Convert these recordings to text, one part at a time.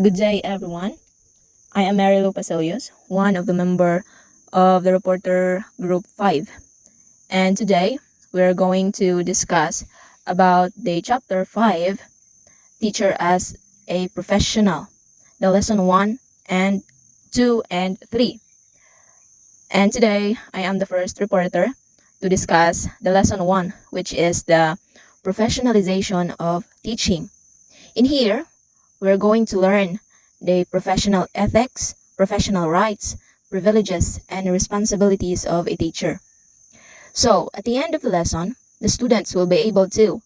Good day, everyone. I am Marilu Pasilius, one of the member of the Reporter Group 5. And today, we're going to discuss about the Chapter 5, Teacher as a Professional, the Lesson 1 and 2 and 3. And today, I am the first reporter to discuss the Lesson 1, which is the professionalization of teaching. In here, we're going to learn the professional ethics, professional rights, privileges, and responsibilities of a teacher. So, at the end of the lesson, the students will be able to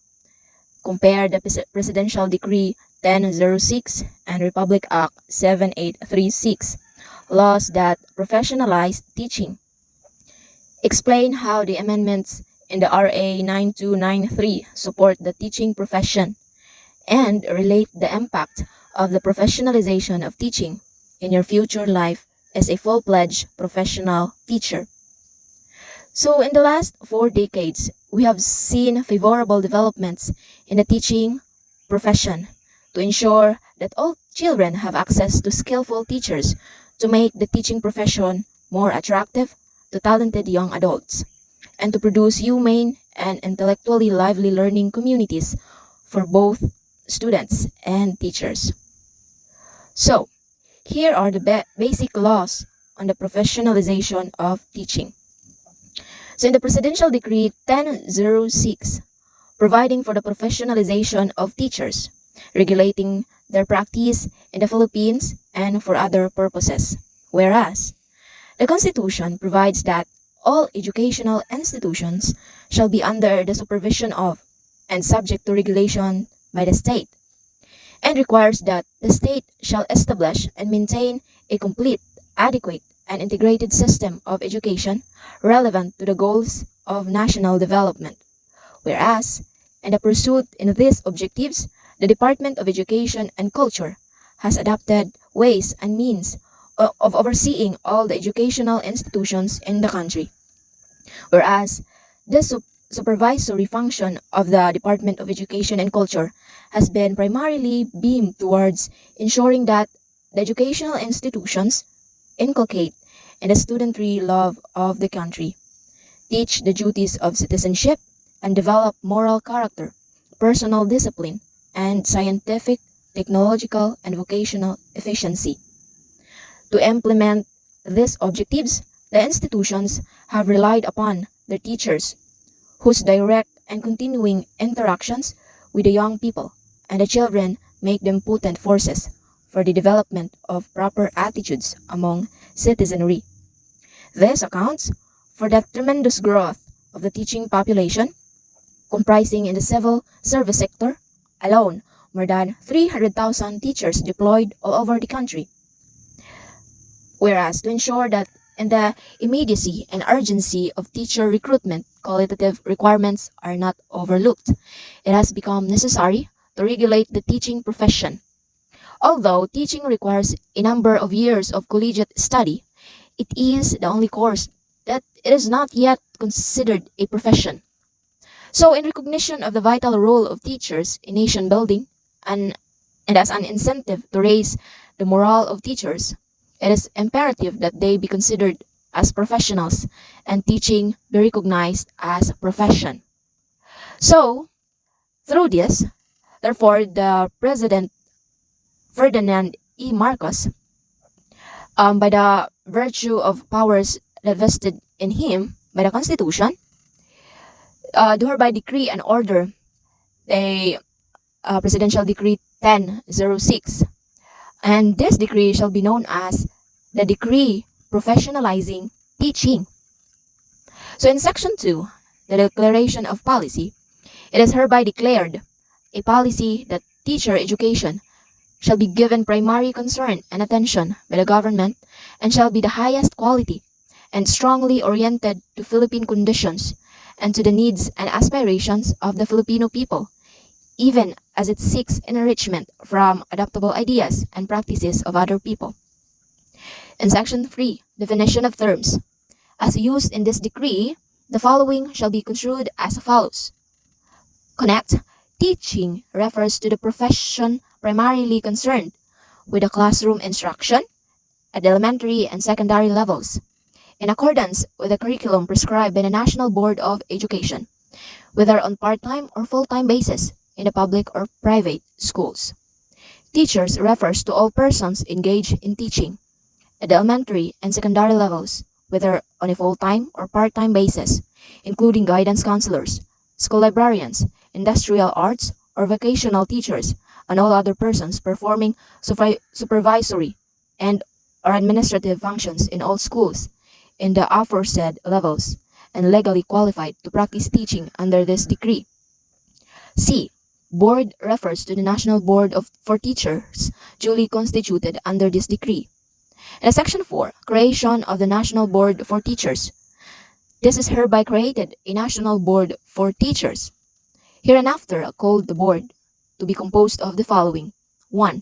compare the Presidential Decree 1006 and Republic Act 7836, laws that professionalize teaching. Explain how the amendments in the RA 9293 support the teaching profession, and relate the impact of the professionalization of teaching in your future life as a full-fledged professional teacher. So in the last 4 decades, we have seen favorable developments in the teaching profession to ensure that all children have access to skillful teachers to make the teaching profession more attractive to talented young adults, and to produce humane and intellectually lively learning communities for both students and teachers. So, here are the basic laws on the professionalization of teaching. So, in the Presidential Decree 1006, providing for the professionalization of teachers, regulating their practice in the Philippines and for other purposes. Whereas, the Constitution provides that all educational institutions shall be under the supervision of and subject to regulation by the state, and requires that the state shall establish and maintain a complete, adequate, and integrated system of education relevant to the goals of national development. Whereas, in the pursuit in these objectives, the Department of Education and Culture has adopted ways and means of overseeing all the educational institutions in the country. Whereas, the supervisory function of the Department of Education and Culture has been primarily beamed towards ensuring that the educational institutions inculcate in the studentry love of the country, teach the duties of citizenship, and develop moral character, personal discipline, and scientific, technological, and vocational efficiency. To implement these objectives, the institutions have relied upon their teachers, whose direct and continuing interactions with the young people and the children make them potent forces for the development of proper attitudes among citizenry. This accounts for the tremendous growth of the teaching population, comprising in the civil service sector alone more than 300,000 teachers deployed all over the country. Whereas, to ensure that in the immediacy and urgency of teacher recruitment, qualitative requirements are not overlooked, it has become necessary to regulate the teaching profession. Although teaching requires a number of years of collegiate study, it is the only course that it is not yet considered a profession. So, in recognition of the vital role of teachers in nation building and as an incentive to raise the morale of teachers, it is imperative that they be considered as professionals and teaching be recognized as a profession. So, through this, therefore, the President Ferdinand E. Marcos, by the virtue of powers that vested in him by the Constitution, do hereby decree and order a Presidential Decree 1006. And this decree shall be known as the Decree Professionalizing Teaching. So in Section 2, the Declaration of Policy, it is hereby declared a policy that teacher education shall be given primary concern and attention by the government and shall be the highest quality and strongly oriented to Philippine conditions and to the needs and aspirations of the Filipino people, even as it seeks enrichment from adaptable ideas and practices of other people. In Section 3, Definition of Terms, as used in this decree, the following shall be construed as follows. Connect, teaching refers to the profession primarily concerned with the classroom instruction at the elementary and secondary levels, in accordance with the curriculum prescribed by the National Board of Education, whether on part-time or full-time basis in the public or private schools. Teachers refers to all persons engaged in teaching at the elementary and secondary levels, whether on a full-time or part-time basis, including guidance counselors, school librarians, industrial arts, or vocational teachers, and all other persons performing supervisory and or administrative functions in all schools in the aforesaid levels and legally qualified to practice teaching under this decree. C. Board refers to the National Board for Teachers duly constituted under this decree. And Section 4. Creation of the National Board for Teachers. This is hereby created a National Board for Teachers, hereinafter called the Board, to be composed of the following: 1.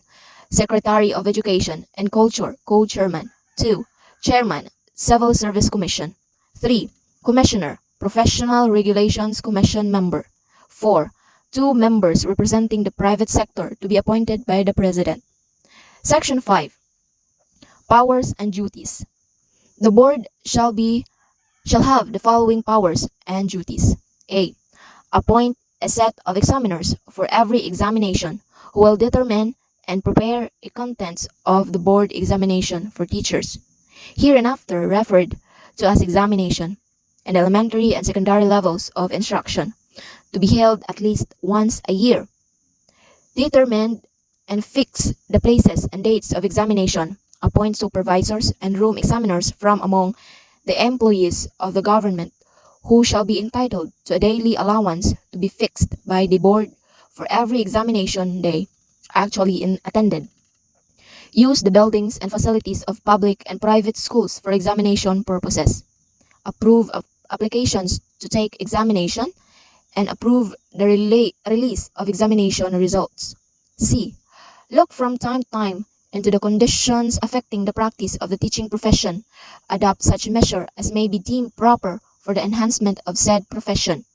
Secretary of Education and Culture, Co-Chairman. 2. Chairman, Civil Service Commission. 3. Commissioner, Professional Regulations Commission member. 4. 2 members representing the private sector to be appointed by the President. Section 5. Powers and duties. The board shall have the following powers and duties. A. Appoint a set of examiners for every examination who will determine and prepare the contents of the board examination for teachers, hereinafter referred to as examination, and elementary and secondary levels of instruction, to be held at least once a year. Determine and fix the places and dates of examination. Appoint supervisors and room examiners from among the employees of the government who shall be entitled to a daily allowance to be fixed by the board for every examination day actually attended. Use the buildings and facilities of public and private schools for examination purposes. Approve of applications to take examination and approve the release of examination results. C. Look from time to time into the conditions affecting the practice of the teaching profession. Adopt such measure as may be deemed proper for the enhancement of said profession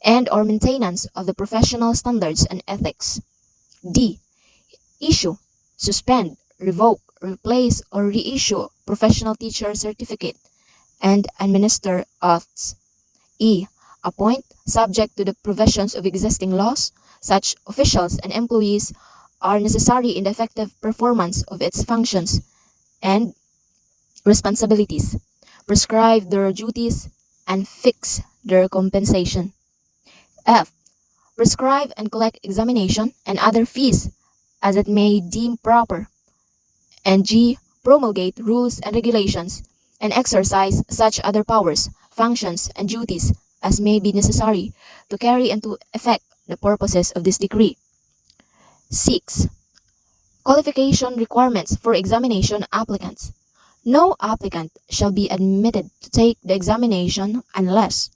and or maintenance of the professional standards and ethics. D. Issue, suspend, revoke, replace, or reissue professional teacher certificate and administer oaths. E. Appoint, subject to the provisions of existing laws, such officials and employees are necessary in the effective performance of its functions and responsibilities, prescribe their duties, and fix their compensation. F. Prescribe and collect examination and other fees as it may deem proper. And G. Promulgate rules and regulations and exercise such other powers, functions, and duties as may be necessary to carry into effect the purposes of this decree. 6. Qualification requirements for examination applicants. No applicant shall be admitted to take the examination unless,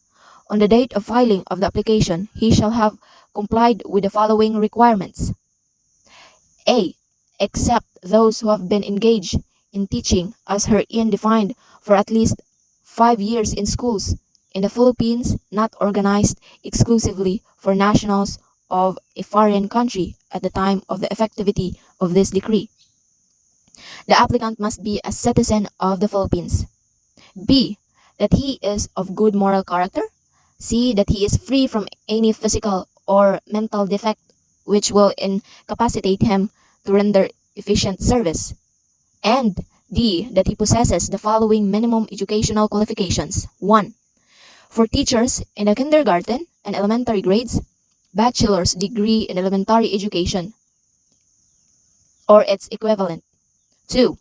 on the date of filing of the application, he shall have complied with the following requirements. A. Except those who have been engaged in teaching as herein defined for at least 5 years in schools in the Philippines not organized exclusively for nationals of a foreign country at the time of the effectivity of this decree. The applicant must be a citizen of the Philippines. B. That he is of good moral character. C. That he is free from any physical or mental defect which will incapacitate him to render efficient service. And D. That he possesses the following minimum educational qualifications. 1. For teachers in the kindergarten and elementary grades, bachelor's degree in elementary education or its equivalent. 2.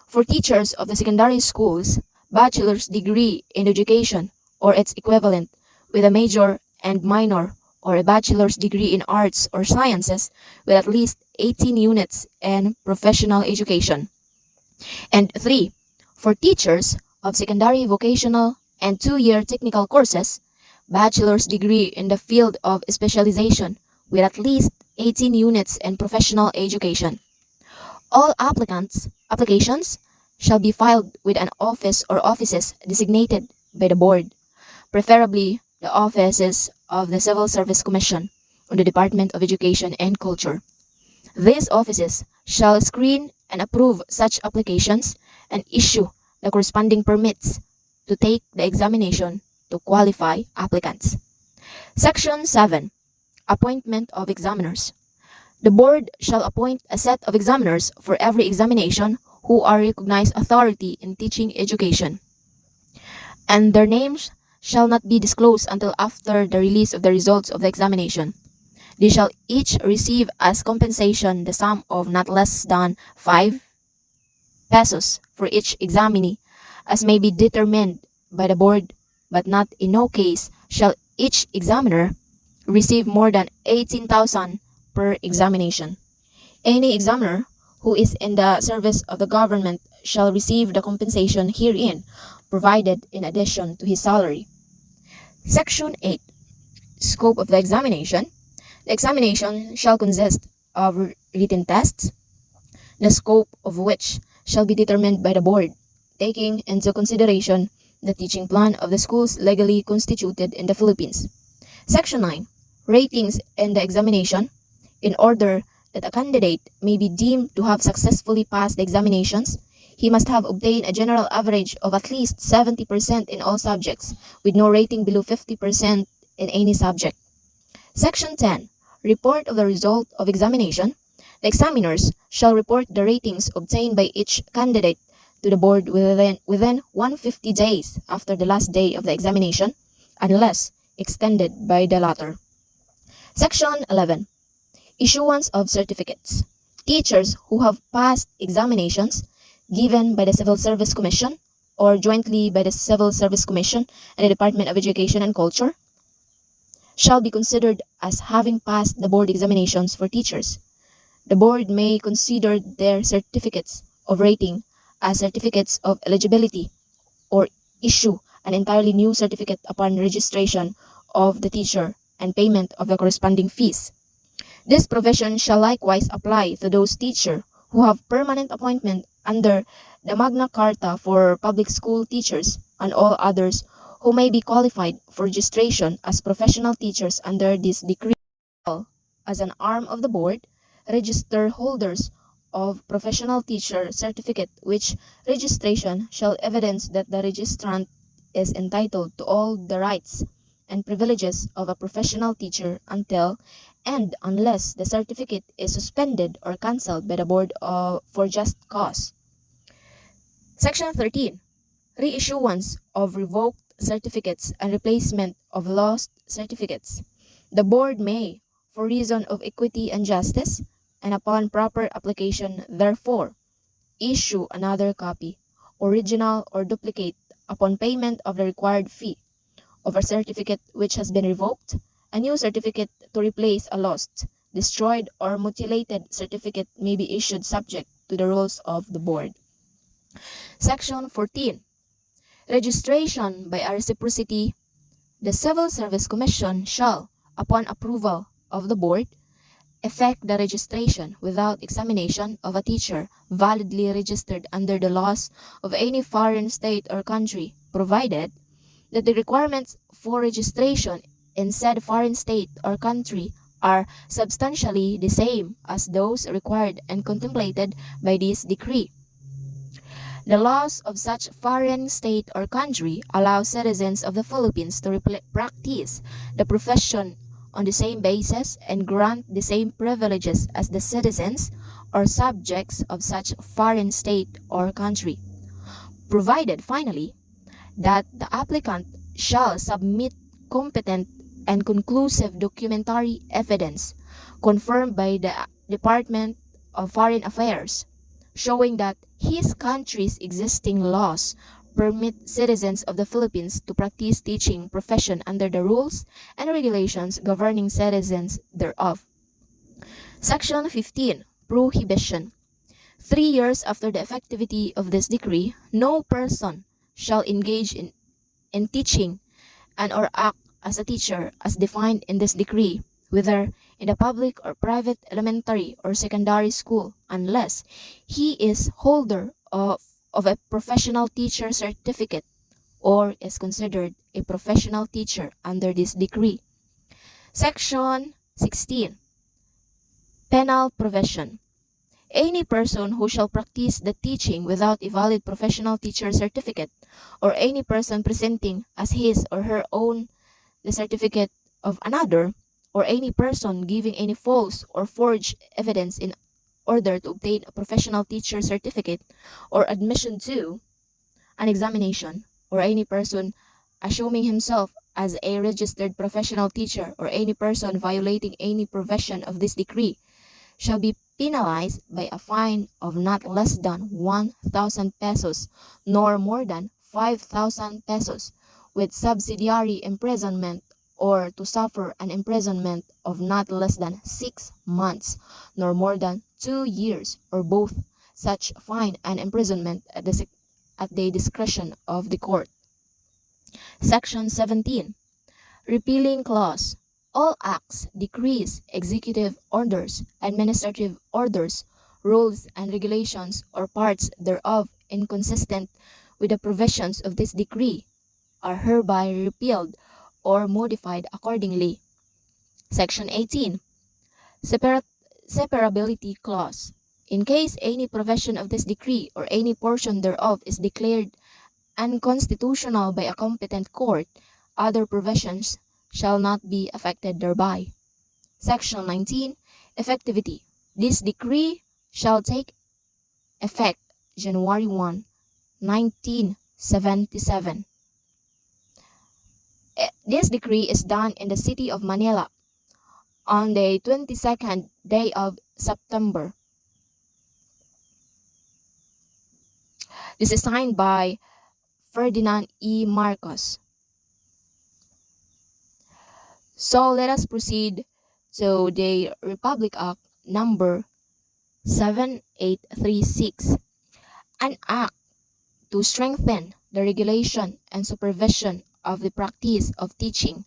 For teachers of the secondary schools, bachelor's degree in education or its equivalent with a major and minor or a bachelor's degree in arts or sciences with at least 18 units in professional education. And 3. For teachers of secondary vocational and 2-year technical courses, bachelor's degree in the field of specialization with at least 18 units in professional education. All applications shall be filed with an office or offices designated by the board, preferably the offices of the Civil Service Commission or the Department of Education and Culture. These offices shall screen and approve such applications and issue the corresponding permits to take the examination to qualify applicants. Section 7. Appointment of examiners. The board shall appoint a set of examiners for every examination who are recognized authority in teaching education, and their names shall not be disclosed until after the release of the results of the examination. They shall each receive as compensation the sum of not less than 5 pesos for each examinee, as may be determined by the board, but not in no case shall each examiner receive more than 18,000 per examination. Any examiner who is in the service of the government shall receive the compensation herein, provided in addition to his salary. Section 8. Scope of the examination. The examination shall consist of written tests, the scope of which shall be determined by the board, taking into consideration the teaching plan of the schools legally constituted in the Philippines. Section 9. Ratings in the examination. In order that a candidate may be deemed to have successfully passed the examinations, he must have obtained a general average of at least 70% in all subjects, with no rating below 50% in any subject. Section 10. Report of the result of examination. The examiners shall report the ratings obtained by each candidate to the board within 150 days after the last day of the examination, unless extended by the latter. Section 11. Issuance of certificates. Teachers who have passed examinations given by the Civil Service Commission or jointly by the Civil Service Commission and the Department of Education and Culture shall be considered as having passed the board examinations for teachers. The board may consider their certificates of rating as certificates of eligibility or issue an entirely new certificate upon registration of the teacher and payment of the corresponding fees. This provision shall likewise apply to those teachers who have permanent appointment under the Magna Carta for public school teachers and all others who may be qualified for registration as professional teachers under this decree. As an arm of the board, register holders of professional teacher certificate which registration shall evidence that the registrant is entitled to all the rights and privileges of a professional teacher until and unless the certificate is suspended or cancelled by the board for just cause. Section 13. Reissuance of revoked certificates and replacement of lost certificates. The board may, for reason of equity and justice, and upon proper application therefore, issue another copy, original or duplicate, upon payment of the required fee, of a certificate which has been revoked, a new certificate to replace a lost, destroyed, or mutilated certificate may be issued subject to the rules of the board. Section 14. Registration by a reciprocity. The Civil Service Commission shall, upon approval of the board, effect the registration without examination of a teacher validly registered under the laws of any foreign state or country, provided that the requirements for registration in said foreign state or country are substantially the same as those required and contemplated by this decree. The laws of such foreign state or country allow citizens of the Philippines to practice the profession on the same basis and grant the same privileges as the citizens or subjects of such foreign state or country, provided finally that the applicant shall submit competent and conclusive documentary evidence confirmed by the Department of Foreign Affairs, showing that his country's existing laws permit citizens of the Philippines to practice teaching profession under the rules and regulations governing citizens thereof. Section 15. Prohibition. 3 years after the effectivity of this decree, no person shall engage in teaching and or act as a teacher as defined in this decree, whether in the public or private elementary or secondary school, unless he is holder of a professional teacher certificate or is considered a professional teacher under this decree. Section 16. Penal provision. Any person who shall practice the teaching without a valid professional teacher certificate, or any person presenting as his or her own the certificate of another, or any person giving any false or forged evidence in order to obtain a professional teacher certificate or admission to an examination, or any person assuming himself as a registered professional teacher, or any person violating any provision of this decree, shall be penalized by a fine of not less than 1,000 pesos nor more than 5,000 pesos, with subsidiary imprisonment, or to suffer an imprisonment of not less than 6 months nor more than 2 years, or both such fine and imprisonment at the discretion of the court. Section 17. Repealing clause. All acts, decrees, executive orders, administrative orders, rules and regulations, or parts thereof inconsistent with the provisions of this decree are hereby repealed or modified accordingly. Section 18. Separability clause. In case any provision of this decree or any portion thereof is declared unconstitutional by a competent court, other provisions shall not be affected thereby. Section 19. Effectivity. This decree shall take effect January 1, 1977. This decree is done in the city of Manila on the 22nd day of September. This is signed by Ferdinand E. Marcos. So let us proceed to the Republic Act number 7836, an act to strengthen the regulation and supervision of the practice of teaching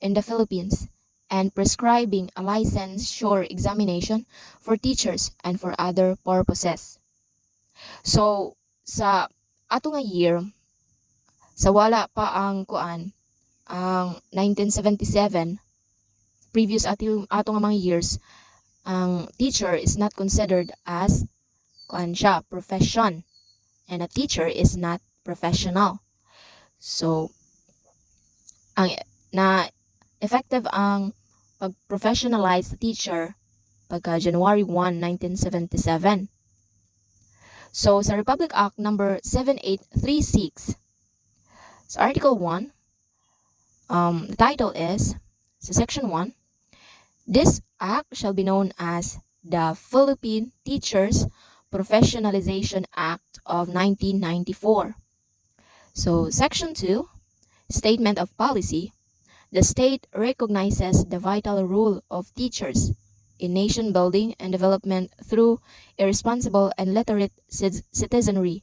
in the Philippines, and prescribing a licensure examination for teachers and for other purposes. So sa ato nga year, sa wala pa ang ang 1977, previous ato nga mga years, ang teacher is not considered as profession, and a teacher is not professional. So ang effective ang pag-professionalize the teacher pagka January 1, 1977. So sa Republic Act number 7836, sa Article 1, the title is, sa Section 1, this act shall be known as the Philippine Teachers Professionalization Act of 1994. So Section 2, Statement of Policy. The state recognizes the vital role of teachers in nation building and development through a responsible and literate citizenry.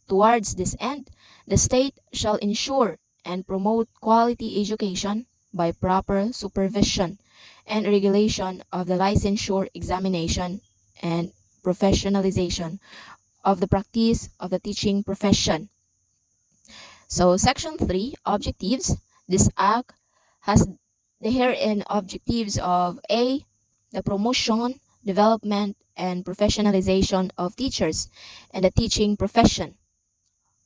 Towards this end, the state shall ensure and promote quality education by proper supervision and regulation of the licensure examination and professionalization of the practice of the teaching profession. So Section 3, Objectives. This act has the herein objectives of A, the promotion, development, and professionalization of teachers and the teaching profession,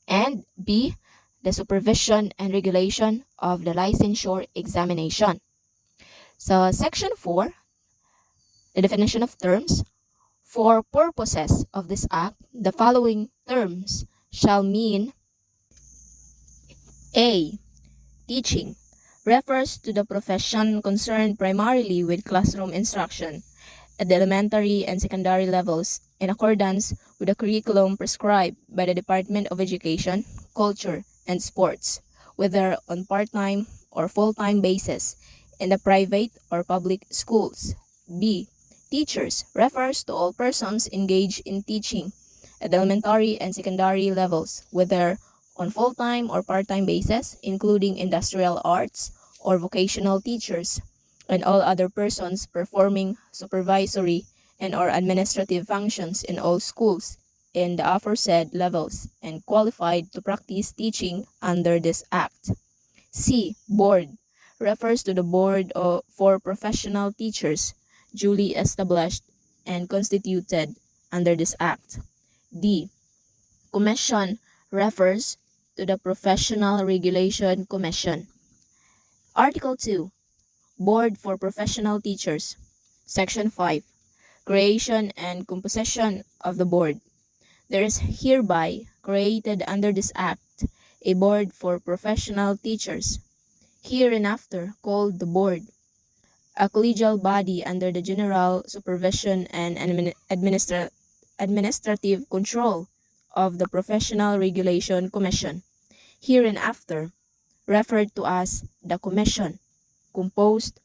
and B, the supervision and regulation of the licensure examination. So Section 4, the definition of terms. For purposes of this act, the following terms shall mean: A, teaching refers to the profession concerned primarily with classroom instruction at the elementary and secondary levels in accordance with the curriculum prescribed by the Department of Education, Culture, and Sports, whether on part-time or full-time basis in the private or public schools. B, teachers refers to all persons engaged in teaching at the elementary and secondary levels, whether on full-time or part-time basis, including industrial arts or vocational teachers, and all other persons performing supervisory and or administrative functions in all schools in the aforesaid levels and qualified to practice teaching under this act. C, board refers to the board for professional teachers duly established and constituted under this Act. D. Commission refers to the Professional Regulation Commission. Article 2. Board for Professional Teachers. Section 5. Creation and composition of the board. There is hereby created under this Act a board for professional teachers, hereinafter called the board, a collegial body under the general supervision and administrative control of the Professional Regulation Commission, hereinafter referred to as the Commission, composed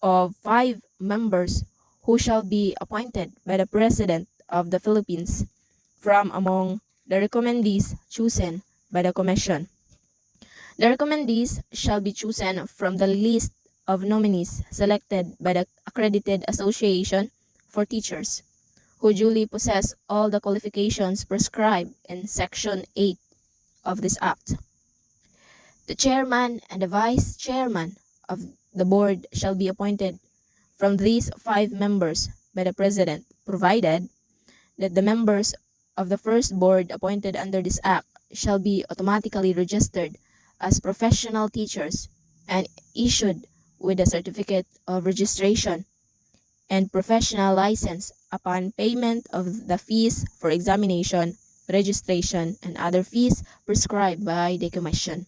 of 5 members who shall be appointed by the President of the Philippines from among the recommendees chosen by the Commission. The recommendees shall be chosen from the list of nominees selected by the Accredited Association for Teachers, who duly possess all the qualifications prescribed in Section 8 of this Act. The chairman and the vice chairman of the board shall be appointed from these 5 members by the President, provided that the members of the first board appointed under this Act shall be automatically registered as professional teachers and issued with a certificate of registration and professional license upon payment of the fees for examination, registration, and other fees prescribed by the Commission.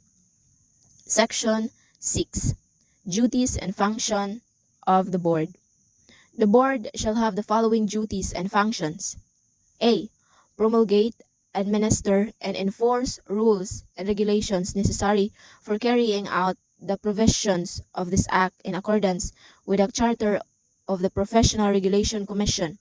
Section 6. Duties and function of the board. The board shall have the following duties and functions. A. Promulgate, administer, and enforce rules and regulations necessary for carrying out the provisions of this Act in accordance with the Charter of the Professional Regulation Commission.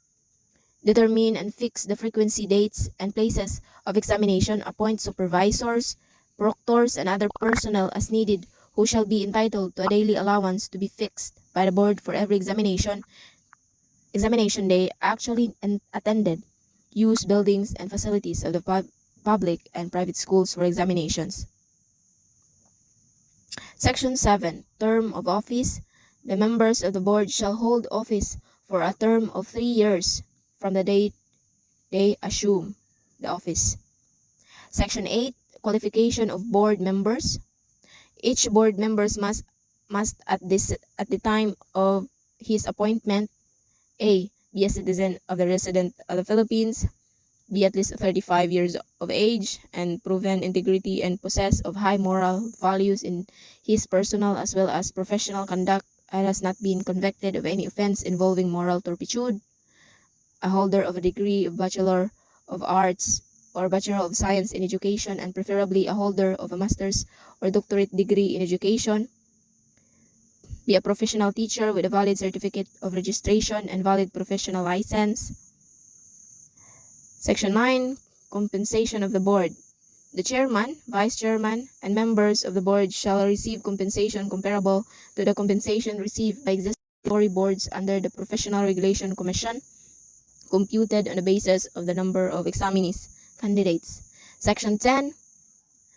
Determine and fix the frequency, dates, and places of examination, appoint supervisors, proctors, and other personnel as needed who shall be entitled to a daily allowance to be fixed by the board for every examination day actually attended. Use buildings and facilities of the public and private schools for examinations. Section 7. Term of office. The members of the board shall hold office for a term of 3 years from the date they assume the office. Section 8. Qualification of board members. Each board member must at the time of his appointment, A. Be a citizen of the resident of the Philippines, be at least 35 years of age, and proven integrity and possess of high moral values in his personal as well as professional conduct, and has not been convicted of any offense involving moral turpitude, a holder of a degree of Bachelor of Arts or Bachelor of Science in Education, and preferably a holder of a master's or doctorate degree in education, be a professional teacher with a valid certificate of registration and valid professional license. Section 9. Compensation of the board. The chairman, vice chairman, and members of the board shall receive compensation comparable to the compensation received by existing boards under the Professional Regulation Commission, computed on the basis of the number of examinees candidates. Section 10.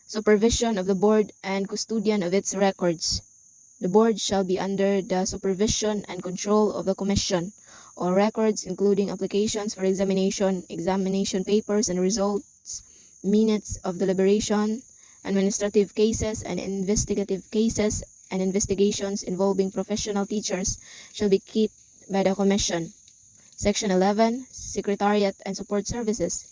Supervision of the board and custodian of its records. The board shall be under the supervision and control of the Commission. All records, including applications for examination, examination papers and results, minutes of deliberation, administrative cases and investigative cases, and investigations involving professional teachers shall be kept by the Commission. Section 11. Secretariat and Support Services.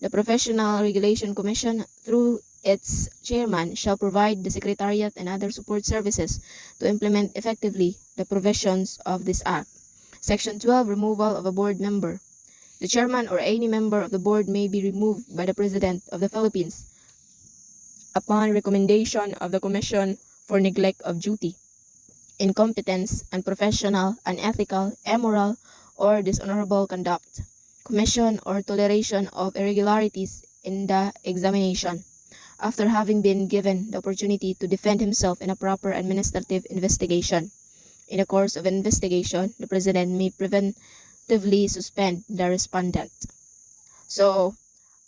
The Professional Regulation Commission, through its chairman, shall provide the Secretariat and other support services to implement effectively the provisions of this Act. Section 12. Removal of a board member. The chairman or any member of the board may be removed by the President of the Philippines upon recommendation of the Commission for neglect of duty, incompetence, unprofessional, unethical, immoral, or dishonorable conduct, commission or toleration of irregularities in the examination, after having been given the opportunity to defend himself in a proper administrative investigation. In the course of investigation, the President may preventively suspend the respondent. So,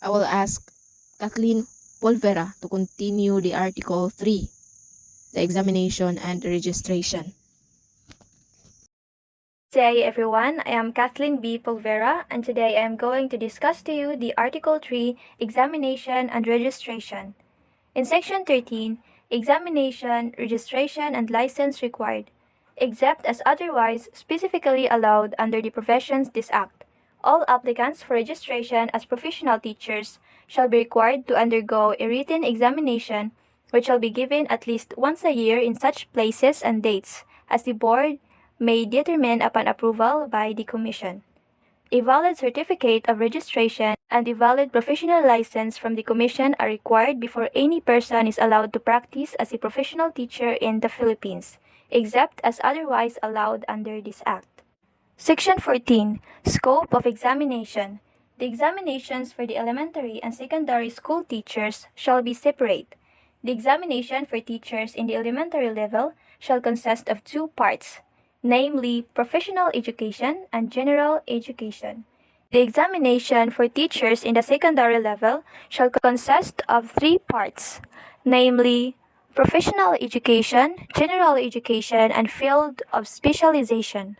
I will ask Kathleen Polvera to continue the Article 3, the examination and registration. Good day everyone, I am Kathleen B. Pulvera and today I am going to discuss to you the Article 3 Examination and Registration. In Section 13, Examination, Registration, and License required, except as otherwise specifically allowed under the provisions this Act. All applicants for registration as professional teachers shall be required to undergo a written examination which shall be given at least once a year in such places and dates as the Board may determine upon approval by the Commission. A valid certificate of registration and a valid professional license from the Commission are required before any person is allowed to practice as a professional teacher in the Philippines, except as otherwise allowed under this Act. Section 14. Scope of Examination. The examinations for the elementary and secondary school teachers shall be separate. The examination for teachers in the elementary level shall consist of two parts, namely professional education and general education. The examination for teachers in the secondary level shall consist of three parts, namely professional education, general education, and field of specialization.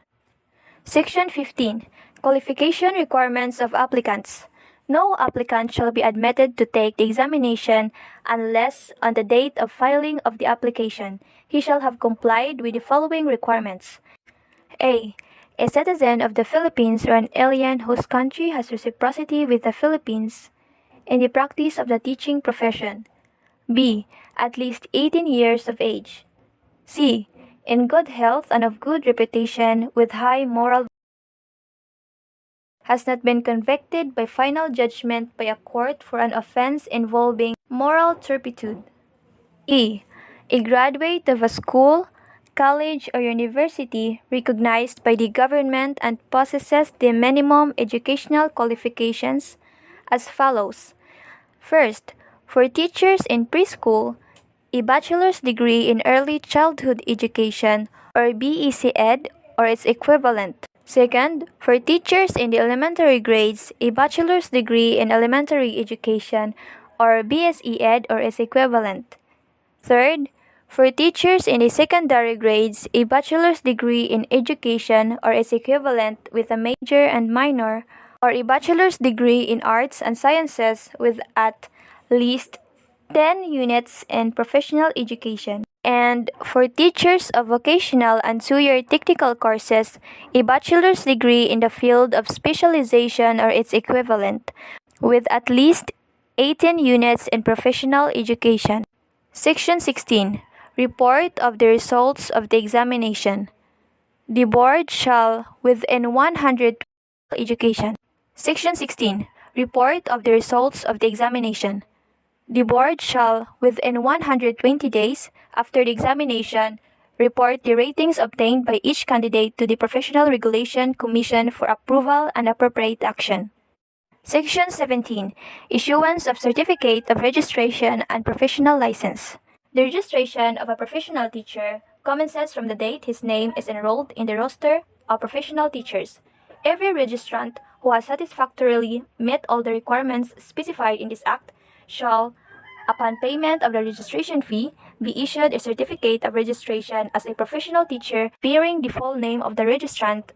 Section 15. Qualification requirements of applicants. No applicant shall be admitted to take the examination unless on the date of filing of the application he shall have complied with the following requirements. A citizen of the Philippines or an alien whose country has reciprocity with the Philippines in the practice of the teaching profession. B. At least 18 years of age. C. In good health and of good reputation with high moral has not been convicted by final judgment by a court for an offense involving moral turpitude. E. A graduate of a school, college, or university recognized by the government and possesses the minimum educational qualifications as follows. First, for teachers in preschool, a bachelor's degree in early childhood education or BEC Ed or its equivalent. Second, for teachers in the elementary grades, a bachelor's degree in elementary education or BSE Ed or its equivalent. Third, for teachers in the secondary grades, a bachelor's degree in education or its equivalent with a major and minor, or a bachelor's degree in arts and sciences with at least 10 units in professional education. And for teachers of vocational and 2-year technical courses, a bachelor's degree in the field of specialization or its equivalent, with at least 18 units in professional education. Section 16. Report of the results of the examination. The board shall, within 100 education. Section 16. Report of the results of the examination. The board shall, within 120 days after the examination, report the ratings obtained by each candidate to the Professional Regulation Commission for approval and appropriate action. Section 17. Issuance of Certificate of Registration and Professional License. The registration of a professional teacher commences from the date his name is enrolled in the roster of professional teachers. Every registrant who has satisfactorily met all the requirements specified in this Act shall, upon payment of the registration fee, be issued a certificate of registration as a professional teacher bearing the full name of the registrant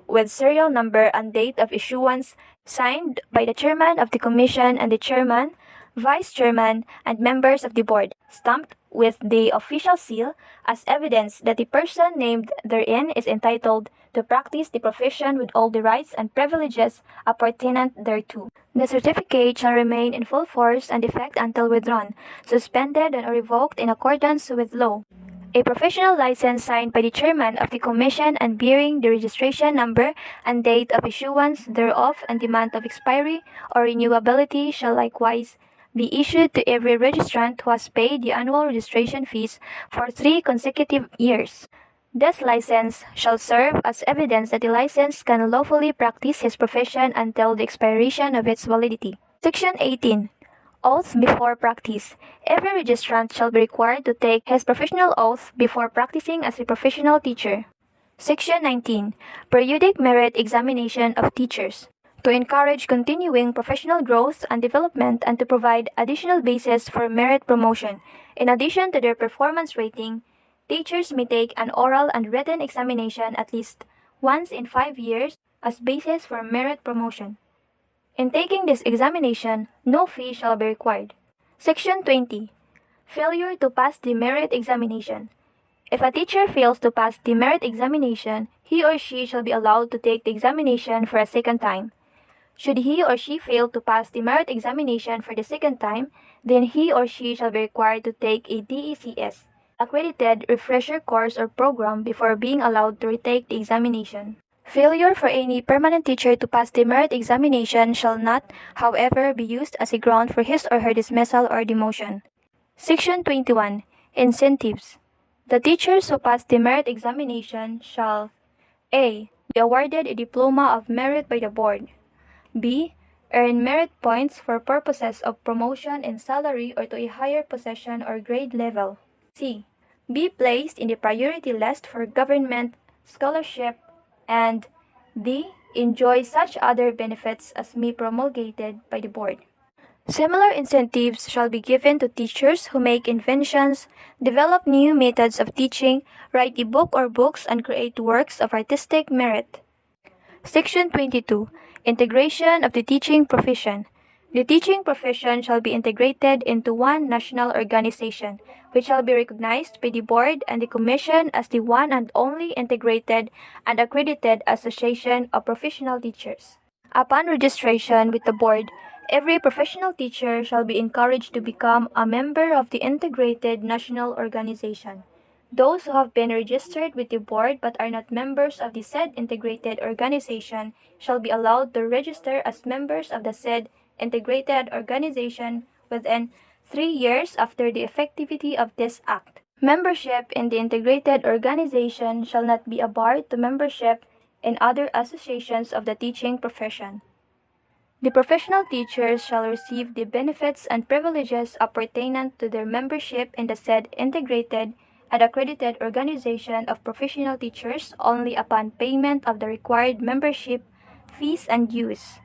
with serial number and date of issuance, signed by the chairman of the commission and the chairman, vice chairman, and members of the board, stamped with the official seal as evidence that the person named therein is entitled to practice the profession with all the rights and privileges appertinent thereto. The certificate shall remain in full force and effect until withdrawn, suspended, or revoked in accordance with law. A professional license signed by the chairman of the commission and bearing the registration number and date of issuance thereof and demand of expiry or renewability shall likewise be issued to every registrant who has paid the annual registration fees for 3 consecutive years. This license shall serve as evidence that the licensed can lawfully practice his profession until the expiration of its validity. Section 18. Oath before practice. Every registrant shall be required to take his professional oath before practicing as a professional teacher. Section 19. Periodic merit examination of teachers. To encourage continuing professional growth and development and to provide additional basis for merit promotion. In addition to their performance rating, teachers may take an oral and written examination at least once in 5 years as basis for merit promotion. In taking this examination, no fee shall be required. Section 20. Failure to pass the merit examination. If a teacher fails to pass the merit examination, he or she shall be allowed to take the examination for a second time. Should he or she fail to pass the merit examination for the second time, then he or she shall be required to take a DECS, accredited refresher course or program before being allowed to retake the examination. Failure for any permanent teacher to pass the merit examination shall not, however, be used as a ground for his or her dismissal or demotion. Section 21. Incentives. The teachers who pass the merit examination shall A. Be awarded a diploma of merit by the board. B. Earn merit points for purposes of promotion in salary or to a higher position or grade level. C. Be placed in the priority list for government scholarship. And D. Enjoy such other benefits as may be promulgated by the board. Similar incentives shall be given to teachers who make inventions, develop new methods of teaching, write a book or books, and create works of artistic merit. Section 22. Integration of the teaching profession. The teaching profession shall be integrated into one national organization, which shall be recognized by the board and the commission as the one and only integrated and accredited association of professional teachers. Upon registration with the board, every professional teacher shall be encouraged to become a member of the integrated national organization. Those who have been registered with the board but are not members of the said integrated organization shall be allowed to register as members of the said integrated organization within 3 years after the effectivity of this act. Membership in the integrated organization shall not be a bar to membership in other associations of the teaching profession. The professional teachers shall receive the benefits and privileges appertaining to their membership in the said integrated and accredited organization of professional teachers only upon payment of the required membership fees and dues.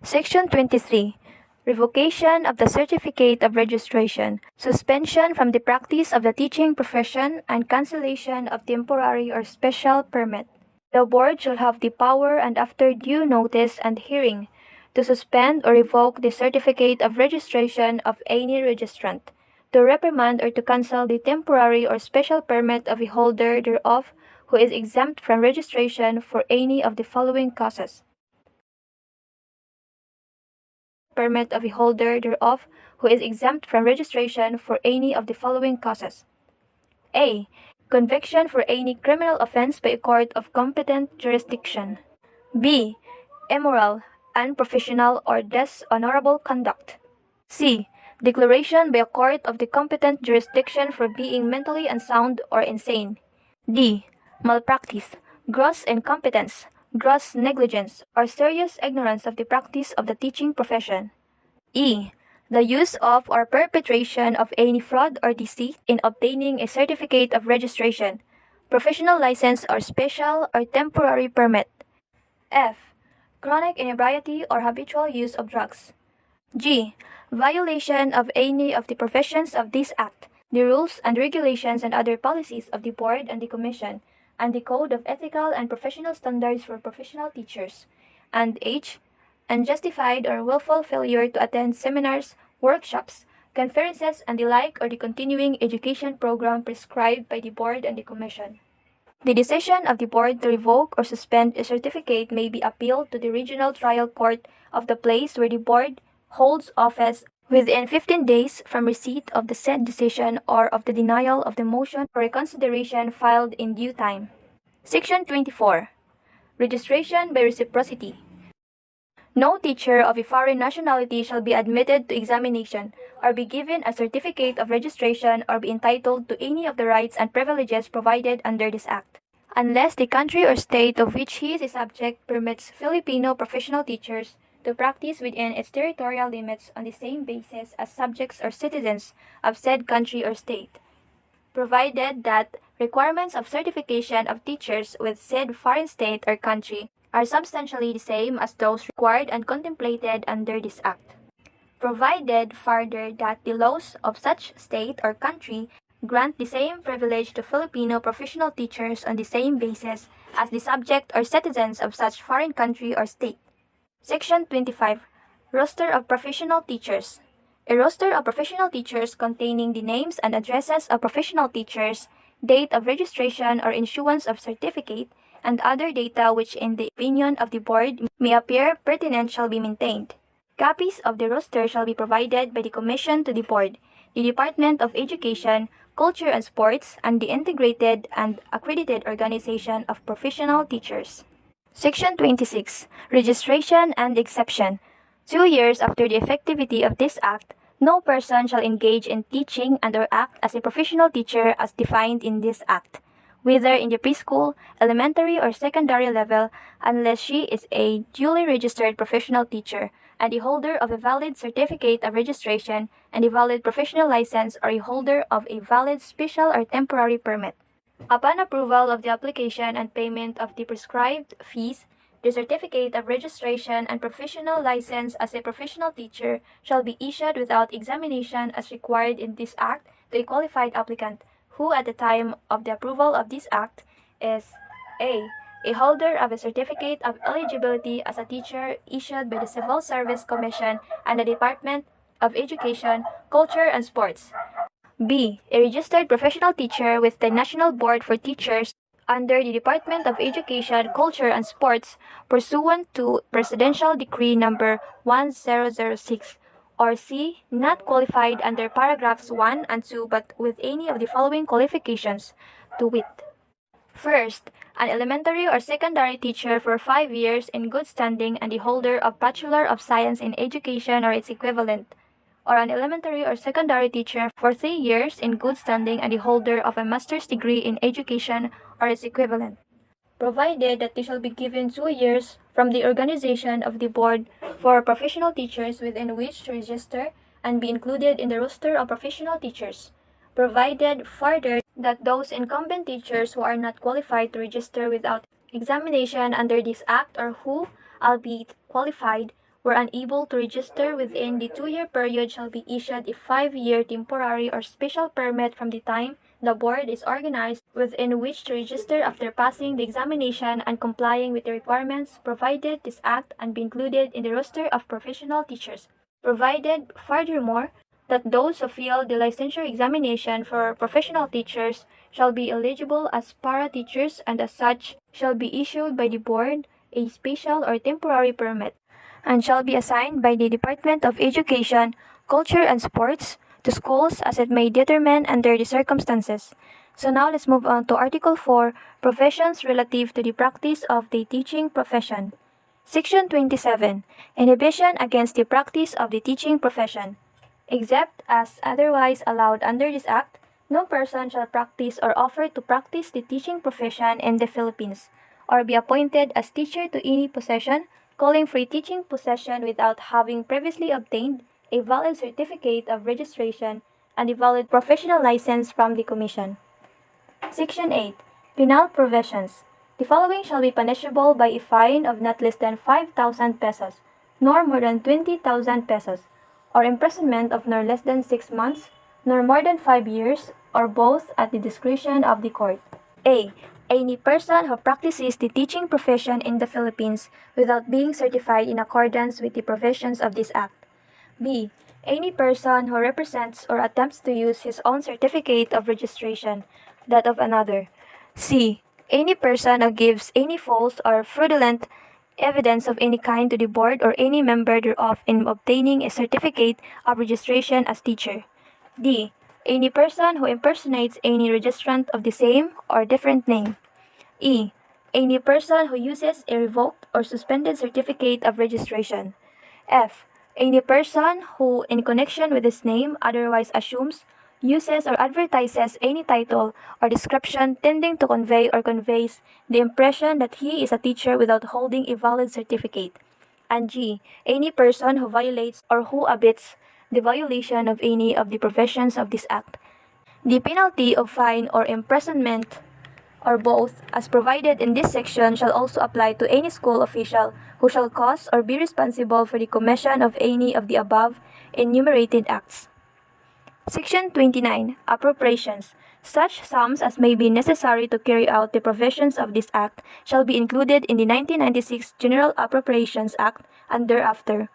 Section 23. Revocation of the certificate of registration, suspension from the practice of the teaching profession, and cancellation of temporary or special permit. The board shall have the power, and after due notice and hearing, to suspend or revoke the certificate of registration of any registrant, to reprimand or to cancel the temporary or special permit of a holder thereof who is exempt from registration for any of the following causes. Permit of a holder thereof who is exempt from registration for any of the following causes. A. Conviction for any criminal offense by a court of competent jurisdiction. B. Immoral, unprofessional, or dishonorable conduct. C. Declaration by a court of the competent jurisdiction for being mentally unsound or insane. D. Malpractice, gross incompetence, gross negligence, or serious ignorance of the practice of the teaching profession. E. The use of or perpetration of any fraud or deceit in obtaining a certificate of registration, professional license, or special or temporary permit. F. Chronic inebriety or habitual use of drugs. G. Violation of any of the provisions of this Act, the rules and regulations and other policies of the Board and the Commission, and the Code of Ethical and Professional Standards for Professional Teachers. And H. Unjustified or willful failure to attend seminars, workshops, conferences, and the like, or the continuing education program prescribed by the Board and the Commission. The decision of the Board to revoke or suspend a certificate may be appealed to the Regional Trial Court of the place where the Board holds office within 15 days from receipt of the said decision or of the denial of the motion for reconsideration filed in due time. Section 24. Registration by reciprocity. No teacher of a foreign nationality shall be admitted to examination or be given a certificate of registration or be entitled to any of the rights and privileges provided under this Act, unless the country or state of which he is a subject permits Filipino professional teachers to practice within its territorial limits on the same basis as subjects or citizens of said country or state, provided that requirements of certification of teachers with said foreign state or country are substantially the same as those required and contemplated under this Act, provided further that the laws of such state or country grant the same privilege to Filipino professional teachers on the same basis as the subject or citizens of such foreign country or state. Section 25. Roster of Professional Teachers. A roster of professional teachers containing the names and addresses of professional teachers, date of registration or issuance of certificate, and other data which in the opinion of the board may appear pertinent shall be maintained. Copies of the roster shall be provided by the Commission to the board, the Department of Education, Culture and Sports, and the Integrated and Accredited Organization of Professional Teachers. Section 26. Registration and Exception. 2 years after the effectivity of this Act, no person shall engage in teaching and or act as a professional teacher as defined in this Act, whether in the preschool, elementary, or secondary level, unless she is a duly registered professional teacher and the holder of a valid certificate of registration and a valid professional license or a holder of a valid special or temporary permit. Upon approval of the application and payment of the prescribed fees, the certificate of registration and professional license as a professional teacher shall be issued without examination as required in this Act to a qualified applicant who at the time of the approval of this Act is a holder of a certificate of eligibility as a teacher issued by the Civil Service Commission and the Department of Education, Culture and Sports. B. A registered professional teacher with the National Board for Teachers under the Department of Education, Culture and Sports pursuant to Presidential Decree Number 1006, or C. Not qualified under paragraphs 1 and 2 but with any of the following qualifications, to wit: First, an elementary or secondary teacher for 5 years in good standing and the holder of Bachelor of Science in Education or its equivalent, or an elementary or secondary teacher for 3 years in good standing and the holder of a master's degree in education or its equivalent, provided that they shall be given 2 years from the organization of the board for professional teachers within which to register and be included in the roster of professional teachers, provided further that those incumbent teachers who are not qualified to register without examination under this Act or who, albeit qualified, were unable to register within the 2-year period shall be issued a 5-year temporary or special permit from the time the board is organized within which to register after passing the examination and complying with the requirements provided this Act and be included in the roster of professional teachers, provided furthermore that those who fail the licensure examination for professional teachers shall be eligible as para-teachers and as such shall be issued by the board a special or temporary permit and shall be assigned by the Department of Education, Culture and Sports to schools as it may determine under the circumstances. So now let's move on to Article 4, Professions relative to the practice of the teaching profession. Section 27, Inhibition against the practice of the teaching profession. Except as otherwise allowed under this Act, no person shall practice or offer to practice the teaching profession in the Philippines, or be appointed as teacher to any possession, calling for a teaching possession without having previously obtained a valid certificate of registration and a valid professional license from the Commission. Section 8. Penal Provisions. The following shall be punishable by a fine of not less than 5,000 pesos, nor more than 20,000 pesos, or imprisonment of nor less than 6 months, nor more than 5 years, or both at the discretion of the court. A. Any person who practices the teaching profession in the Philippines without being certified in accordance with the provisions of this Act. B. Any person who represents or attempts to use his own certificate of registration, that of another. C. Any person who gives any false or fraudulent evidence of any kind to the board or any member thereof in obtaining a certificate of registration as teacher. D. Any person who impersonates any registrant of the same or different name. E. Any person who uses a revoked or suspended certificate of registration. F. Any person who, in connection with his name, otherwise assumes, uses or advertises any title or description tending to convey or conveys the impression that he is a teacher without holding a valid certificate. And G. Any person who violates or who abets the violation of any of the provisions of this Act. The penalty of fine or imprisonment, or both, as provided in this section shall also apply to any school official who shall cause or be responsible for the commission of any of the above enumerated acts. Section 29. Appropriations. Such sums as may be necessary to carry out the provisions of this Act shall be included in the 1996 General Appropriations Act and thereafter.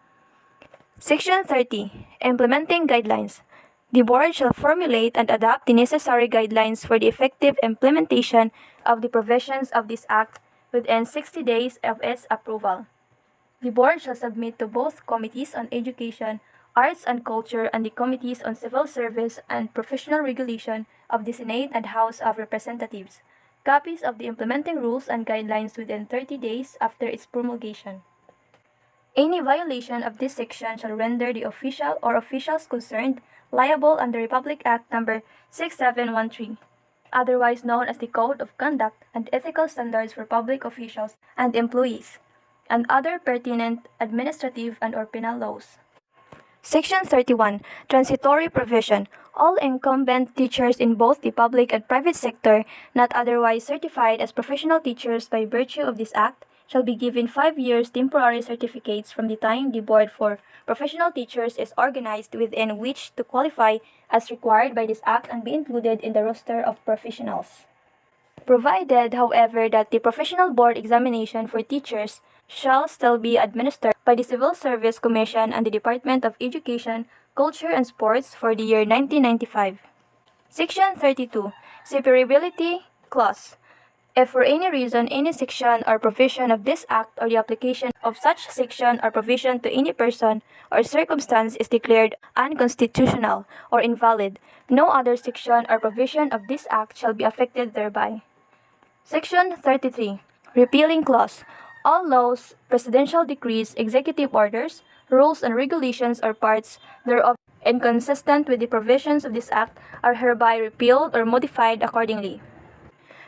Section 30. Implementing Guidelines. The Board shall formulate and adopt the necessary guidelines for the effective implementation of the provisions of this Act within 60 days of its approval. The Board shall submit to both Committees on Education, Arts and Culture and the Committees on Civil Service and Professional Regulation of the Senate and House of Representatives copies of the implementing rules and guidelines within 30 days after its promulgation. Any violation of this section shall render the official or officials concerned liable under Republic Act No. 6713, otherwise known as the Code of Conduct and Ethical Standards for Public Officials and Employees, and other pertinent administrative and/or penal laws. Section 31. Transitory Provision. All incumbent teachers in both the public and private sector not otherwise certified as professional teachers by virtue of this Act shall be given 5 years temporary certificates from the time the Board for Professional Teachers is organized within which to qualify as required by this Act and be included in the roster of professionals. Provided, however, that the Professional Board examination for teachers shall still be administered by the Civil Service Commission and the Department of Education, Culture and Sports for the year 1995. Section 32. Separability Clause. If for any reason any section or provision of this Act or the application of such section or provision to any person or circumstance is declared unconstitutional or invalid, no other section or provision of this Act shall be affected thereby. Section 33. Repealing Clause. All laws, presidential decrees, executive orders, rules and regulations or parts thereof inconsistent with the provisions of this Act are hereby repealed or modified accordingly.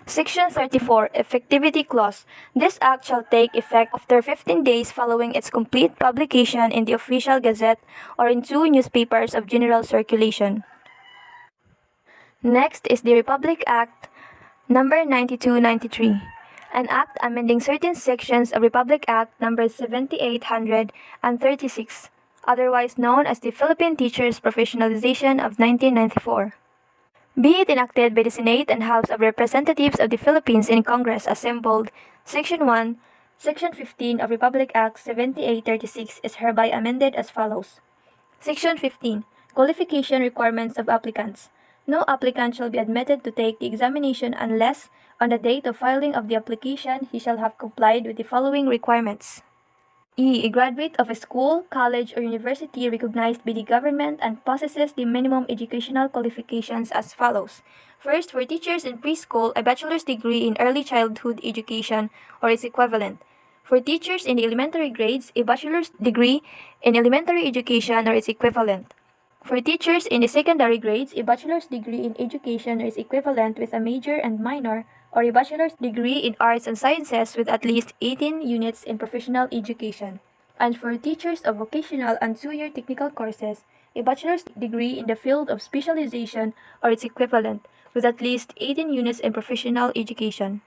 Section 34. Effectivity Clause. This Act shall take effect after 15 days following its complete publication in the Official Gazette or in 2 newspapers of general circulation. Next is the Republic Act No. 9293, an act amending certain sections of Republic Act No. 7836, otherwise known as the Philippine Teachers Professionalization of 1994. Be it enacted by the Senate and House of Representatives of the Philippines in Congress assembled, Section 1, Section 15 of Republic Act 7836 is hereby amended as follows. Section 15. Qualification Requirements of Applicants. No applicant shall be admitted to take the examination unless, on the date of filing of the application, he shall have complied with the following requirements. E. A graduate of a school, college, or university recognized by the government and possesses the minimum educational qualifications as follows. First, for teachers in preschool, a bachelor's degree in early childhood education or its equivalent. For teachers in the elementary grades, a bachelor's degree in elementary education or its equivalent. For teachers in the secondary grades, a bachelor's degree in education or its equivalent with a major and minor, or a bachelor's degree in arts and sciences with at least 18 units in professional education. And for teachers of vocational and 2-year technical courses, a bachelor's degree in the field of specialization or its equivalent with at least 18 units in professional education.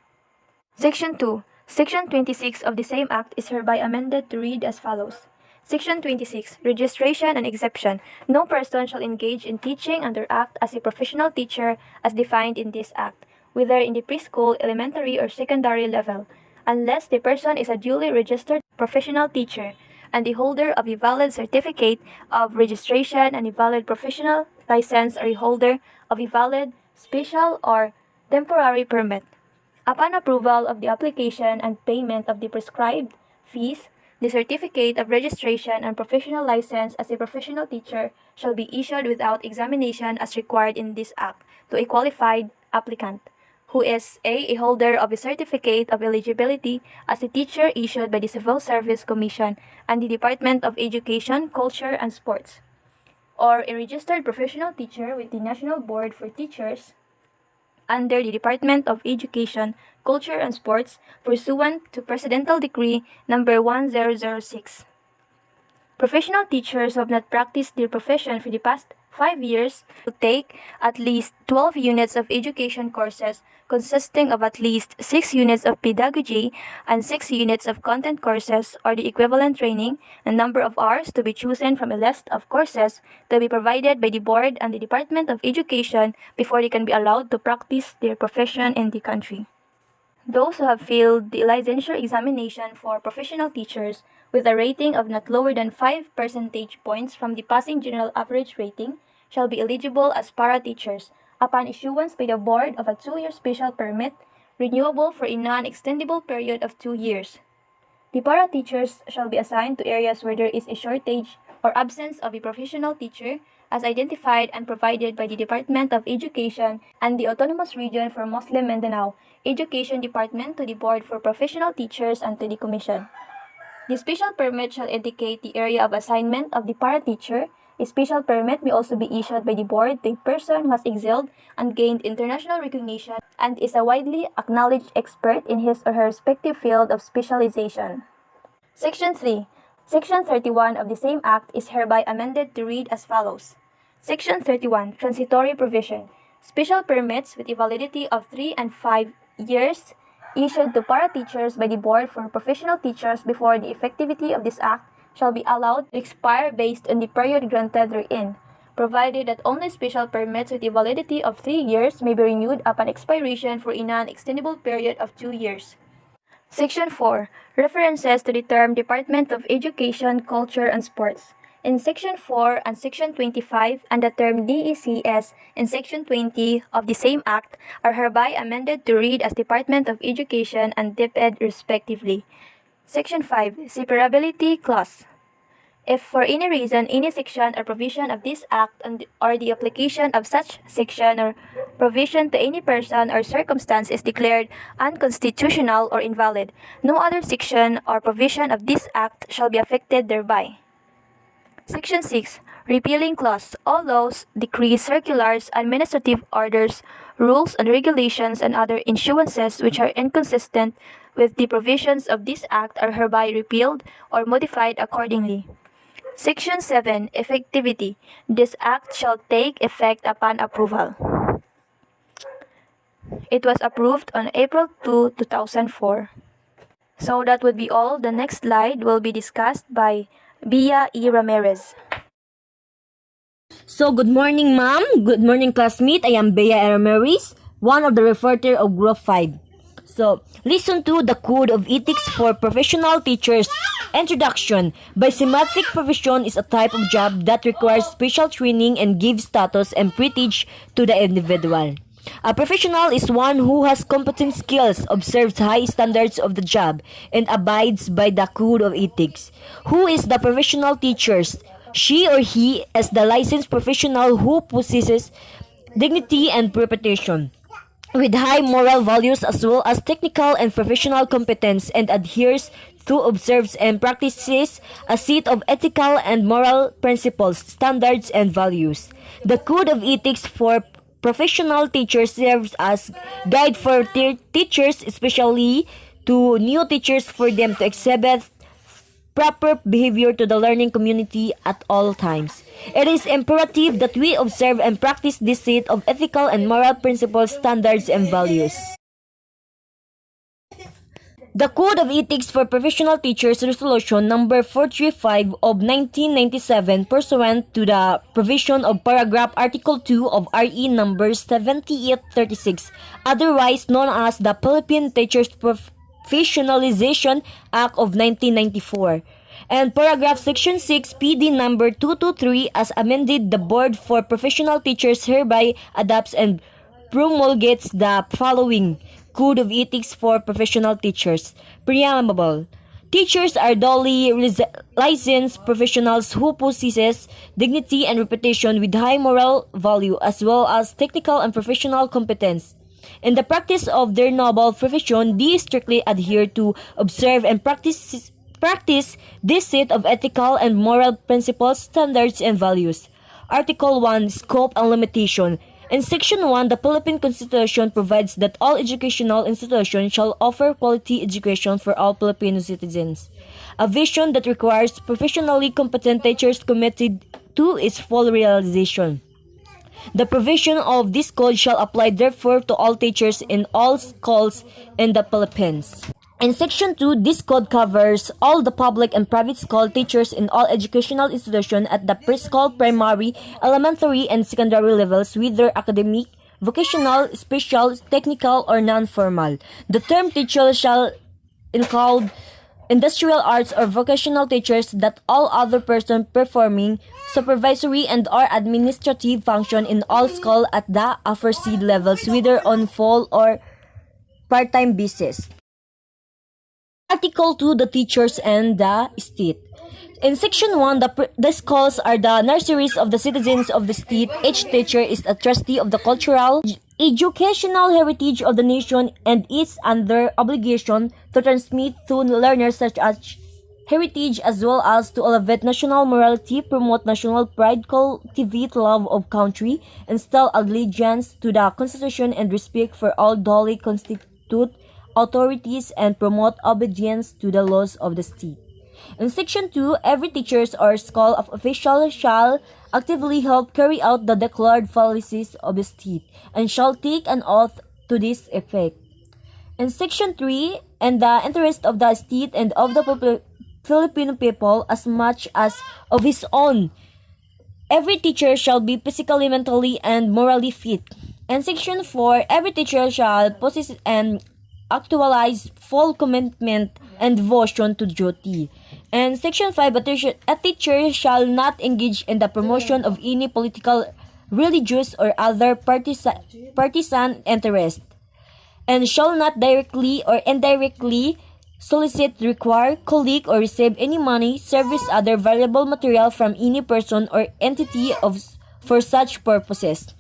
Section 2. Section 26 of the same Act is hereby amended to read as follows. Section 26. Registration and Exception. No person shall engage in teaching under Act as a professional teacher as defined in this Act, whether in the preschool, elementary, or secondary level, unless the person is a duly registered professional teacher and the holder of a valid certificate of registration and a valid professional license or a holder of a valid special or temporary permit. Upon approval of the application and payment of the prescribed fees, the certificate of registration and professional license as a professional teacher shall be issued without examination as required in this Act to a qualified applicant, who is a holder of a certificate of eligibility as a teacher issued by the Civil Service Commission and the Department of Education, Culture, and Sports, or a registered professional teacher with the National Board for Teachers under the Department of Education, Culture, and Sports pursuant to Presidential Decree No. 1006. Professional teachers who have not practiced their profession for the past 5 years to take at least 12 units of education courses consisting of at least 6 units of pedagogy and 6 units of content courses or the equivalent training, and number of hours to be chosen from a list of courses to be provided by the board and the Department of Education before they can be allowed to practice their profession in the country. Those who have failed the licensure examination for professional teachers with a rating of not lower than 5 percentage points from the passing general average rating shall be eligible as para-teachers upon issuance by the board of a 2-year special permit renewable for a non-extendable period of 2 years. The para-teachers shall be assigned to areas where there is a shortage or absence of a professional teacher as identified and provided by the Department of Education and the Autonomous Region for Muslim Mindanao Education Department to the Board for Professional Teachers and to the Commission. The special permit shall indicate the area of assignment of the para-teacher. A special permit may also be issued by the board to a person who has excelled and gained international recognition and is a widely acknowledged expert in his or her respective field of specialization. Section 3. Section 31 of the same Act is hereby amended to read as follows. Section 31. Transitory Provision. Special permits with a validity of 3 and 5 years issued to para-teachers by the Board for Professional Teachers before the effectivity of this Act shall be allowed to expire based on the period granted therein, provided that only special permits with a validity of 3 years may be renewed upon expiration for a non-extendable period of 2 years. Section 4. References to the term Department of Education, Culture, and Sports. In Section 4 and Section 25 and the term DECS in Section 20 of the same Act are hereby amended to read as Department of Education and DepEd respectively. Section 5. Separability Clause. If for any reason any section or provision of this Act or the application of such section or provision to any person or circumstance is declared unconstitutional or invalid, no other section or provision of this Act shall be affected thereby. Section 6. Repealing Clause. All laws, decrees, circulars, administrative orders, rules and regulations, and other issuances which are inconsistent with the provisions of this Act are hereby repealed or modified accordingly. Section 7. Effectivity. This Act shall take effect upon approval. It was approved on April 2, 2004. So that would be all. The next slide will be discussed by Bia E. Ramirez. So, good morning, ma'am. Good morning, classmate. I am Bea Ramirez, one of the reporter of Group 5. So, listen to the Code of Ethics for Professional Teachers. Introduction. By semantic provision is a type of job that requires special training and gives status and prestige to the individual. A professional is one who has competent skills, observes high standards of the job, and abides by the Code of Ethics. Who is the professional teacher? She or he is the licensed professional who possesses dignity and reputation, with high moral values as well as technical and professional competence, and adheres to, observes, and practices a set of ethical and moral principles, standards, and values. The Code of Ethics for Professional Teachers serves as guide for teachers, especially to new teachers, for them to exhibit proper behavior to the learning community at all times. It is imperative that we observe and practice this set of ethical and moral principles, standards, and values. The Code of Ethics for Professional Teachers Resolution number 435 of 1997, pursuant to the provision of paragraph Article 2 of RE number 7836, otherwise known as the Philippine Teachers Professionalization Act of 1994, and paragraph Section 6 PD number 223 as amended, the Board for Professional Teachers hereby adopts and promulgates the following Code of Ethics for Professional Teachers. Preamble. Teachers are duly licensed professionals who possess dignity and reputation with high moral value as well as technical and professional competence. In the practice of their noble profession, they strictly adhere to, observe, and practice this set of ethical and moral principles, standards, and values. Article 1. Scope and limitation. In Section 1, the Philippine Constitution provides that all educational institutions shall offer quality education for all Filipino citizens. A vision that requires professionally competent teachers committed to its full realization. The provision of this code shall apply therefore to all teachers in all schools in the Philippines. In Section 2, this code covers all the public and private school teachers in all educational institutions at the preschool, primary, elementary, and secondary levels, whether academic, vocational, special, technical, or non-formal. The term teacher shall include industrial arts or vocational teachers that all other persons performing supervisory and or administrative function in all school at the aforesaid levels, whether on full or part-time basis. Article 2, the teachers and the state. In Section 1, the schools are the nurseries of the citizens of the state. Each teacher is a trustee of the cultural, educational heritage of the nation and is under obligation to transmit to learners such as heritage as well as to elevate national morality, promote national pride, cultivate love of country, instill allegiance to the Constitution and respect for all duly constituted authorities, and promote obedience to the laws of the state. In Section 2, every teacher or school of official shall actively help carry out the declared policies of the state, and shall take an oath to this effect. In Section 3, in the interest of the state and of the Filipino people as much as of his own, every teacher shall be physically, mentally, and morally fit. In Section 4, every teacher shall possess and actualize full commitment and devotion to duty. And Section 5, a teacher shall not engage in the promotion of any political, religious, or other partisan interest, and shall not directly or indirectly solicit, require, collect, or receive any money, service, other valuable material from any person or entity for such purposes.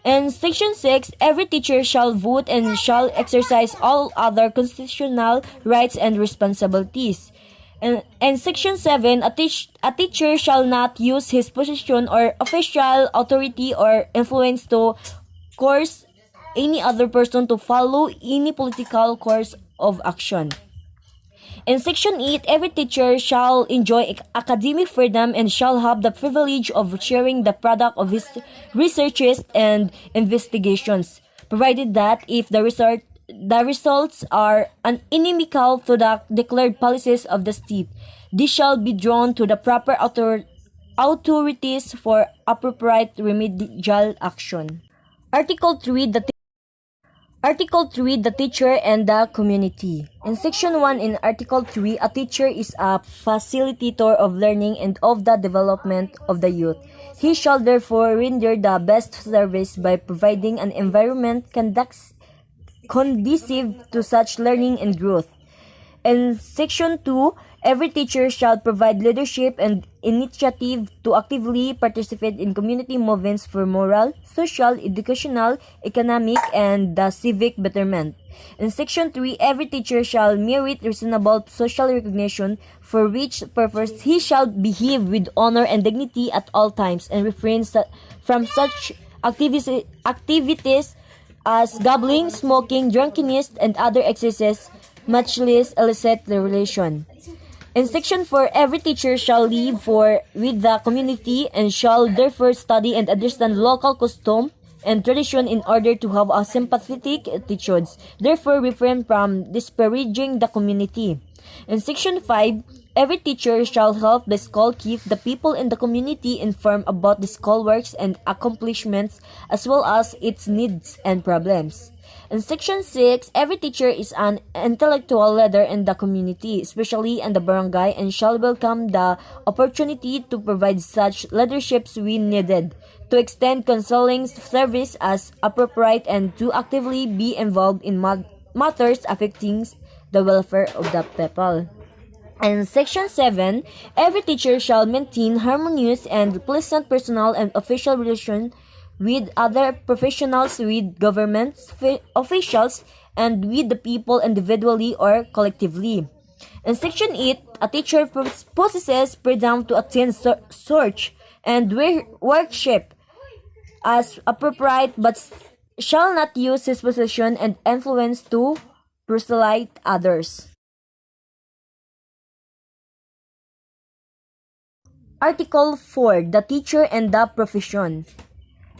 In Section 6, every teacher shall vote and shall exercise all other constitutional rights and responsibilities. In Section 7, a teacher shall not use his position or official authority or influence to coerce any other person to follow any political course of action. In Section 8, every teacher shall enjoy academic freedom and shall have the privilege of sharing the product of his researches and investigations, provided that if the results are inimical to the declared policies of the state, these shall be drawn to the proper authorities for appropriate remedial action. Article 3, the teacher and the community. In Section 1 in Article 3, a teacher is a facilitator of learning and of the development of the youth. He shall therefore render the best service by providing an environment conducive to such learning and growth. In Section 2, every teacher shall provide leadership and initiative to actively participate in community movements for moral, social, educational, economic, and the civic betterment. In Section 3, every teacher shall merit reasonable social recognition, for which purpose he shall behave with honor and dignity at all times, and refrain from such activities as gambling, smoking, drunkenness, and other excesses, much less illicit relation. In Section 4, every teacher shall live with the community and shall therefore study and understand local custom and tradition in order to have a sympathetic attitudes, therefore refrain from disparaging the community. In Section 5, every teacher shall help the school keep the people in the community informed about the school works and accomplishments as well as its needs and problems. In Section 6, every teacher is an intellectual leader in the community, especially in the barangay, and shall welcome the opportunity to provide such leaderships when needed, to extend counseling service as appropriate, and to actively be involved in matters affecting the welfare of the people. In Section 7, every teacher shall maintain harmonious and pleasant personal and official relations with other professionals, with government officials, and with the people individually or collectively. In Section 8, a teacher possesses freedom to attend search and worship as appropriate but shall not use his position and influence to proselyte others. Article 4. The teacher and the profession.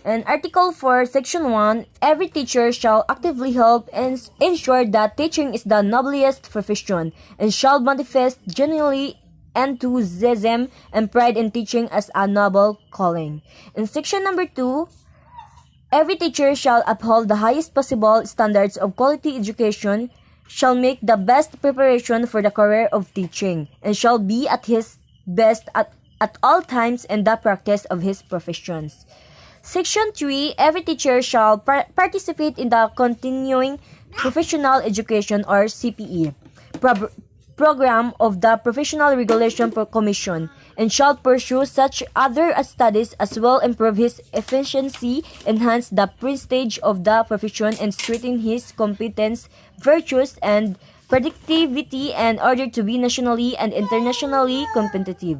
In Article 4, Section 1, every teacher shall actively help and ensure that teaching is the noblest profession and shall manifest genuinely enthusiasm and pride in teaching as a noble calling. In Section number 2, every teacher shall uphold the highest possible standards of quality education, shall make the best preparation for the career of teaching, and shall be at his best at all times in the practice of his professions. Section 3. Every teacher shall participate in the Continuing Professional Education or CPE program of the Professional Regulation Commission and shall pursue such other studies as will improve his efficiency, enhance the prestige of the profession, and strengthen his competence, virtues, and productivity in order to be nationally and internationally competitive.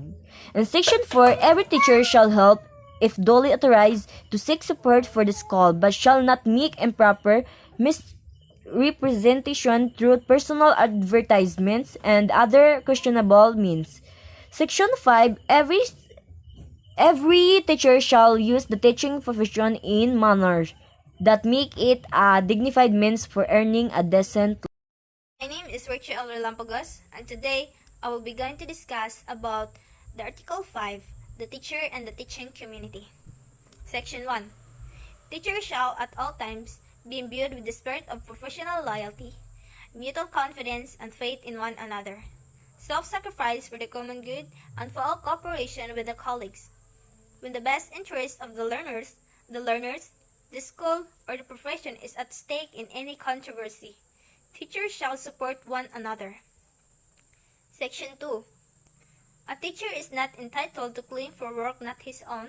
In Section 4, every teacher shall help, if duly authorized, to seek support for the school, but shall not make improper misrepresentation through personal advertisements and other questionable means. Section 5. Every teacher shall use the teaching profession in manners that make it a dignified means for earning a decent. My name is Rachel Lampagos, and today I will be going to discuss about the Article 5, the teacher and the teaching community. Section 1. Teachers shall at all times be imbued with the spirit of professional loyalty, mutual confidence, and faith in one another, self-sacrifice for the common good, and full cooperation with the colleagues. When the best interest of the learners, the school, or the profession is at stake in any controversy, teachers shall support one another. Section 2. A teacher is not entitled to claim for work not his own,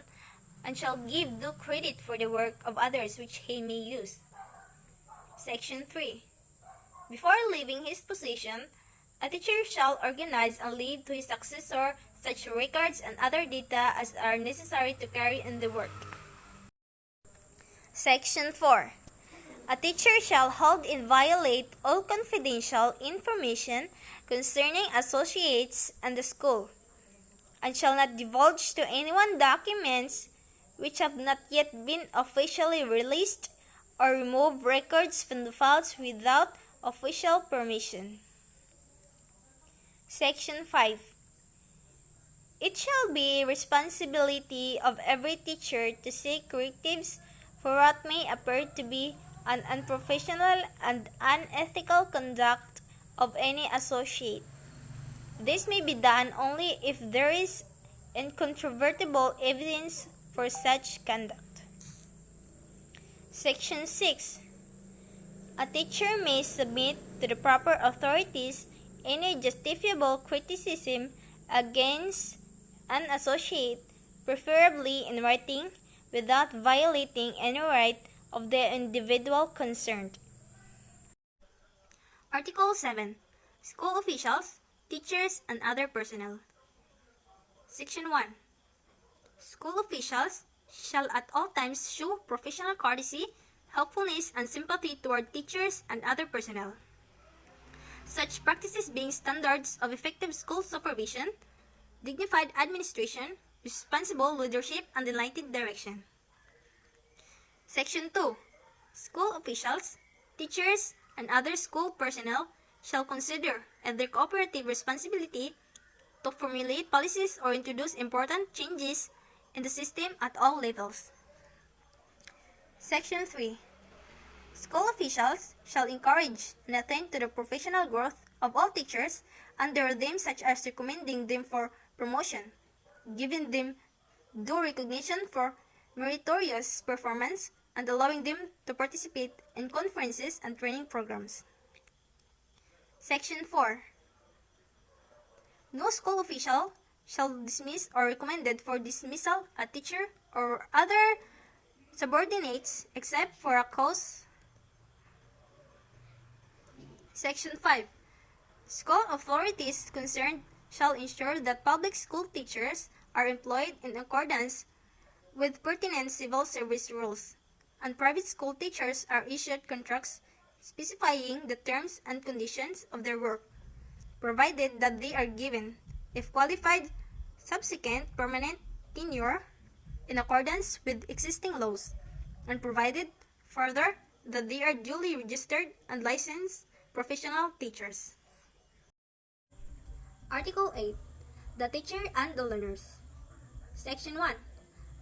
and shall give due credit for the work of others which he may use. Section 3. Before leaving his position, a teacher shall organize and leave to his successor such records and other data as are necessary to carry on the work. Section 4. A teacher shall hold inviolate all confidential information concerning associates and the school, and shall not divulge to anyone documents which have not yet been officially released, or remove records from the files without official permission. Section 5. It shall be responsibility of every teacher to seek correctives for what may appear to be an unprofessional and unethical conduct of any associate. This may be done only if there is incontrovertible evidence for such conduct. Section 6. A teacher may submit to the proper authorities any justifiable criticism against an associate, preferably in writing, without violating any right of the individual concerned. Article 7. School officials, teachers, and other personnel. Section 1. School officials shall at all times show professional courtesy, helpfulness, and sympathy toward teachers and other personnel. Such practices being standards of effective school supervision, dignified administration, responsible leadership, and enlightened direction. Section 2. School officials, teachers, and other school personnel shall consider as their cooperative responsibility to formulate policies or introduce important changes in the system at all levels. Section 3. School officials shall encourage and attend to the professional growth of all teachers under them, such as recommending them for promotion, giving them due recognition for meritorious performance, and allowing them to participate in conferences and training programs. Section 4. No school official shall dismiss or recommended for dismissal a teacher or other subordinates except for a cause. Section 5. School authorities concerned shall ensure that public school teachers are employed in accordance with pertinent civil service rules, and private school teachers are issued contracts specifying the terms and conditions of their work, provided that they are given, if qualified, subsequent permanent tenure in accordance with existing laws, and provided further that they are duly registered and licensed professional teachers. Article 8. The teacher and the learners. Section 1.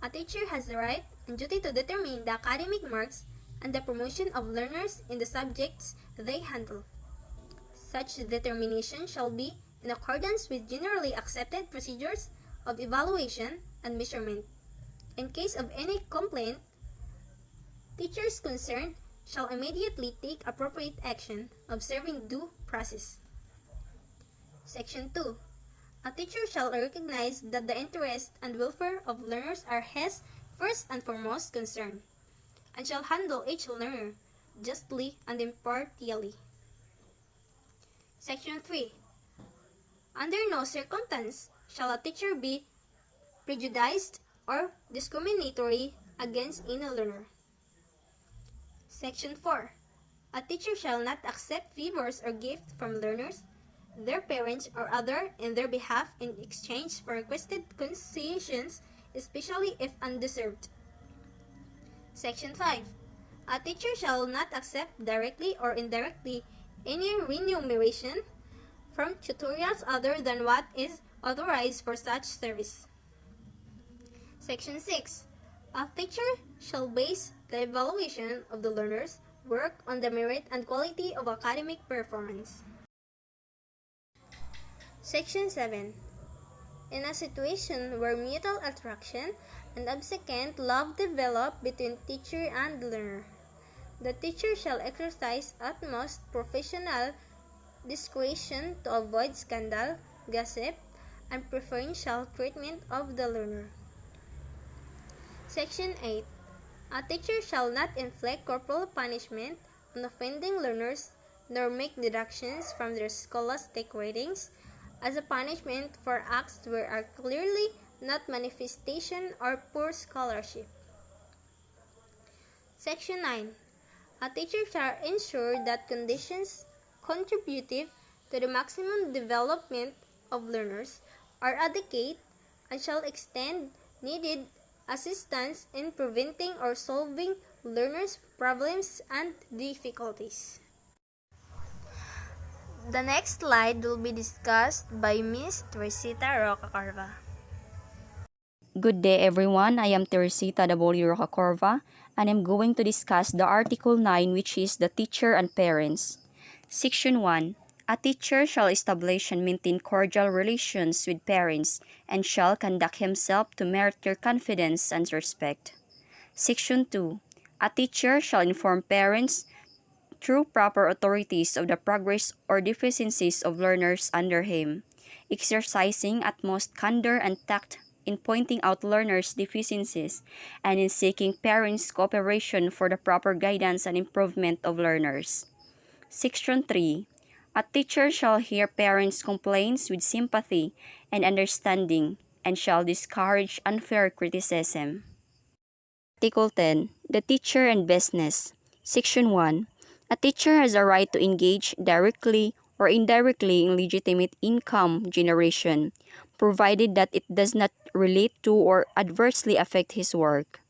A teacher has the right and duty to determine the academic marks and the promotion of learners in the subjects they handle. Such determination shall be in accordance with generally accepted procedures of evaluation and measurement. In case of any complaint, teachers concerned shall immediately take appropriate action, observing due process. Section 2. A teacher shall recognize that the interest and welfare of learners are his first and foremost concern, and shall handle each learner justly and impartially. Section 3. Under no circumstance shall a teacher be prejudiced or discriminatory against any learner. Section 4. A teacher shall not accept favors or gifts from learners, their parents, or other in their behalf in exchange for requested concessions, especially if undeserved. Section 5. A teacher shall not accept directly or indirectly any remuneration from tutorials other than what is authorized for such service. Section 6. A teacher shall base the evaluation of the learner's work on the merit and quality of academic performance. Section 7. In a situation where mutual attraction and subsequent love develop between teacher and learner, the teacher shall exercise utmost professional discretion to avoid scandal, gossip, and preferential treatment of the learner. Section 8. A teacher shall not inflict corporal punishment on offending learners, nor make deductions from their scholastic ratings as a punishment for acts where are clearly not manifestation or poor scholarship. Section 9. A teacher shall ensure that conditions contributive to the maximum development of learners are adequate and shall extend needed assistance in preventing or solving learners' problems and difficulties. The next slide will be discussed by Ms. Teresita Rocacorva. Good day everyone, I am Teresita W. Rocacorva and I'm going to discuss the Article 9, which is the teacher and parents. Section 1. A teacher shall establish and maintain cordial relations with parents and shall conduct himself to merit their confidence and respect. Section 2. A teacher shall inform parents through proper authorities of the progress or deficiencies of learners under him, exercising utmost candor and tact in pointing out learners' deficiencies and in seeking parents' cooperation for the proper guidance and improvement of learners. Section 3. A teacher shall hear parents' complaints with sympathy and understanding and shall discourage unfair criticism. Article 10. The teacher and business. Section 1. A teacher has a right to engage directly or indirectly in legitimate income generation, provided that it does not relate to or adversely affect his work.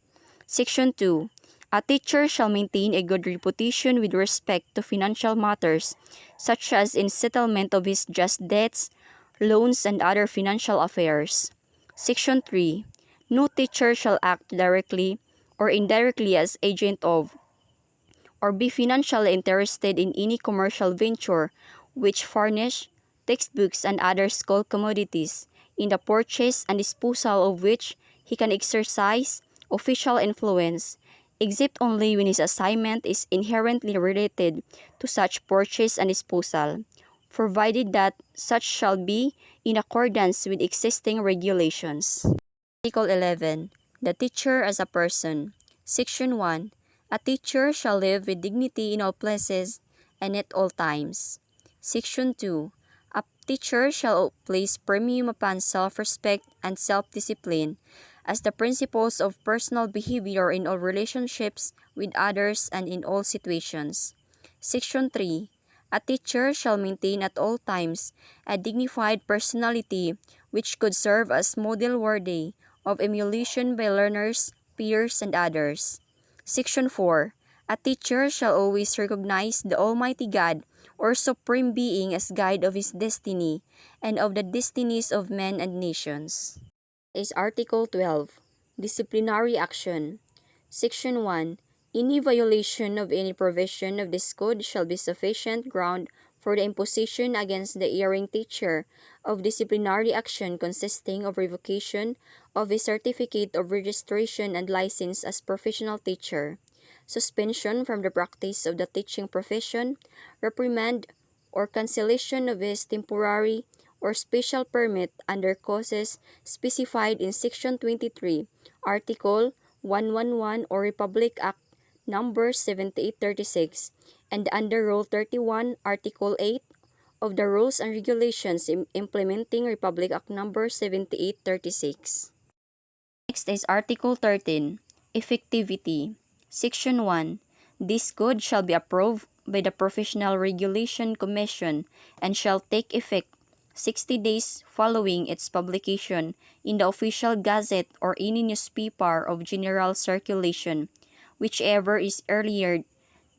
Section 2. A teacher shall maintain a good reputation with respect to financial matters, such as in settlement of his just debts, loans, and other financial affairs. Section 3. No teacher shall act directly or indirectly as agent of or be financially interested in any commercial venture which furnish textbooks and other school commodities, in the purchase and disposal of which he can exercise official influence, except only when his assignment is inherently related to such purchase and disposal, provided that such shall be in accordance with existing regulations. Article 11. The teacher as a person. Section 1. A teacher shall live with dignity in all places and at all times. Section 2. A teacher shall place premium upon self-respect and self-discipline, as the principles of personal behavior in all relationships with others and in all situations. Section 3. A teacher shall maintain at all times a dignified personality which could serve as model worthy of emulation by learners, peers, and others. Section 4. A teacher shall always recognize the Almighty God or Supreme Being as guide of his destiny and of the destinies of men and nations. Is Article 12. Disciplinary Action. Section 1. Any violation of any provision of this code shall be sufficient ground for the imposition against the erring teacher of disciplinary action consisting of revocation of his certificate of registration and license as professional teacher, suspension from the practice of the teaching profession, reprimand, or cancellation of his temporary or special permit under causes specified in Section 23, Article 111 or Republic Act Number 7836, and under Rule 31, Article 8 of the Rules and Regulations implementing Republic Act Number 7836. Next is Article 13, Effectivity. Section 1. This code shall be approved by the Professional Regulation Commission and shall take effect 60 days following its publication in the official gazette or any newspaper of general circulation, whichever is earlier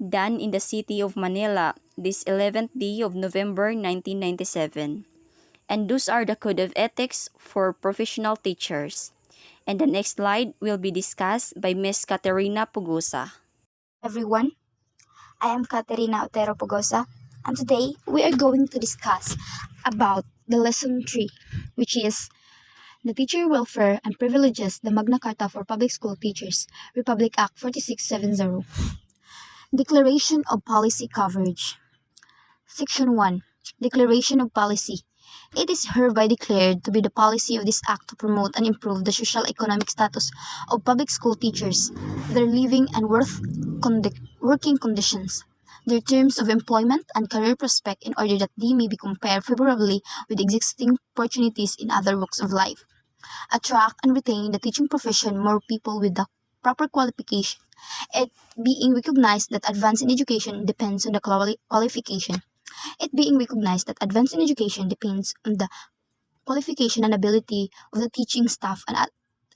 than in the city of Manila this 11th day of November 1997. And those are the Code of Ethics for professional teachers. And the next slide will be discussed by Ms. Caterina Pugusa. Everyone, I am Caterina Otero Pogosa, and today we are going to discuss about the lesson 3, which is the Teacher Welfare and Privileges, the Magna Carta for Public School Teachers, Republic Act 4670. Declaration of Policy Coverage. Section 1. Declaration of Policy. It is hereby declared to be the policy of this Act to promote and improve the social economic status of public school teachers, their living and working conditions, their terms of employment and career prospect in order that they may be compared favorably with existing opportunities in other walks of life. Attract and retain the teaching profession more people with the proper qualification, it being recognized that advance in education depends on the qualification. It being recognized that advance in education depends on the qualification and ability of the teaching staff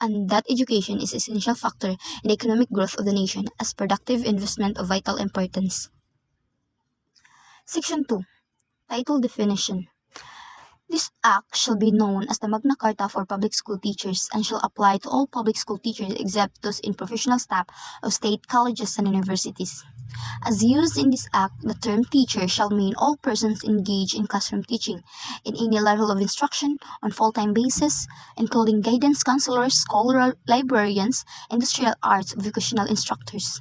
and that education is an essential factor in the economic growth of the nation as productive investment of vital importance. Section 2. Title Definition. This Act shall be known as the Magna Carta for Public School Teachers and shall apply to all public school teachers except those in professional staff of state colleges and universities. As used in this Act, the term teacher shall mean all persons engaged in classroom teaching in any level of instruction on full-time basis, including guidance counselors, scholar librarians, industrial arts, vocational instructors,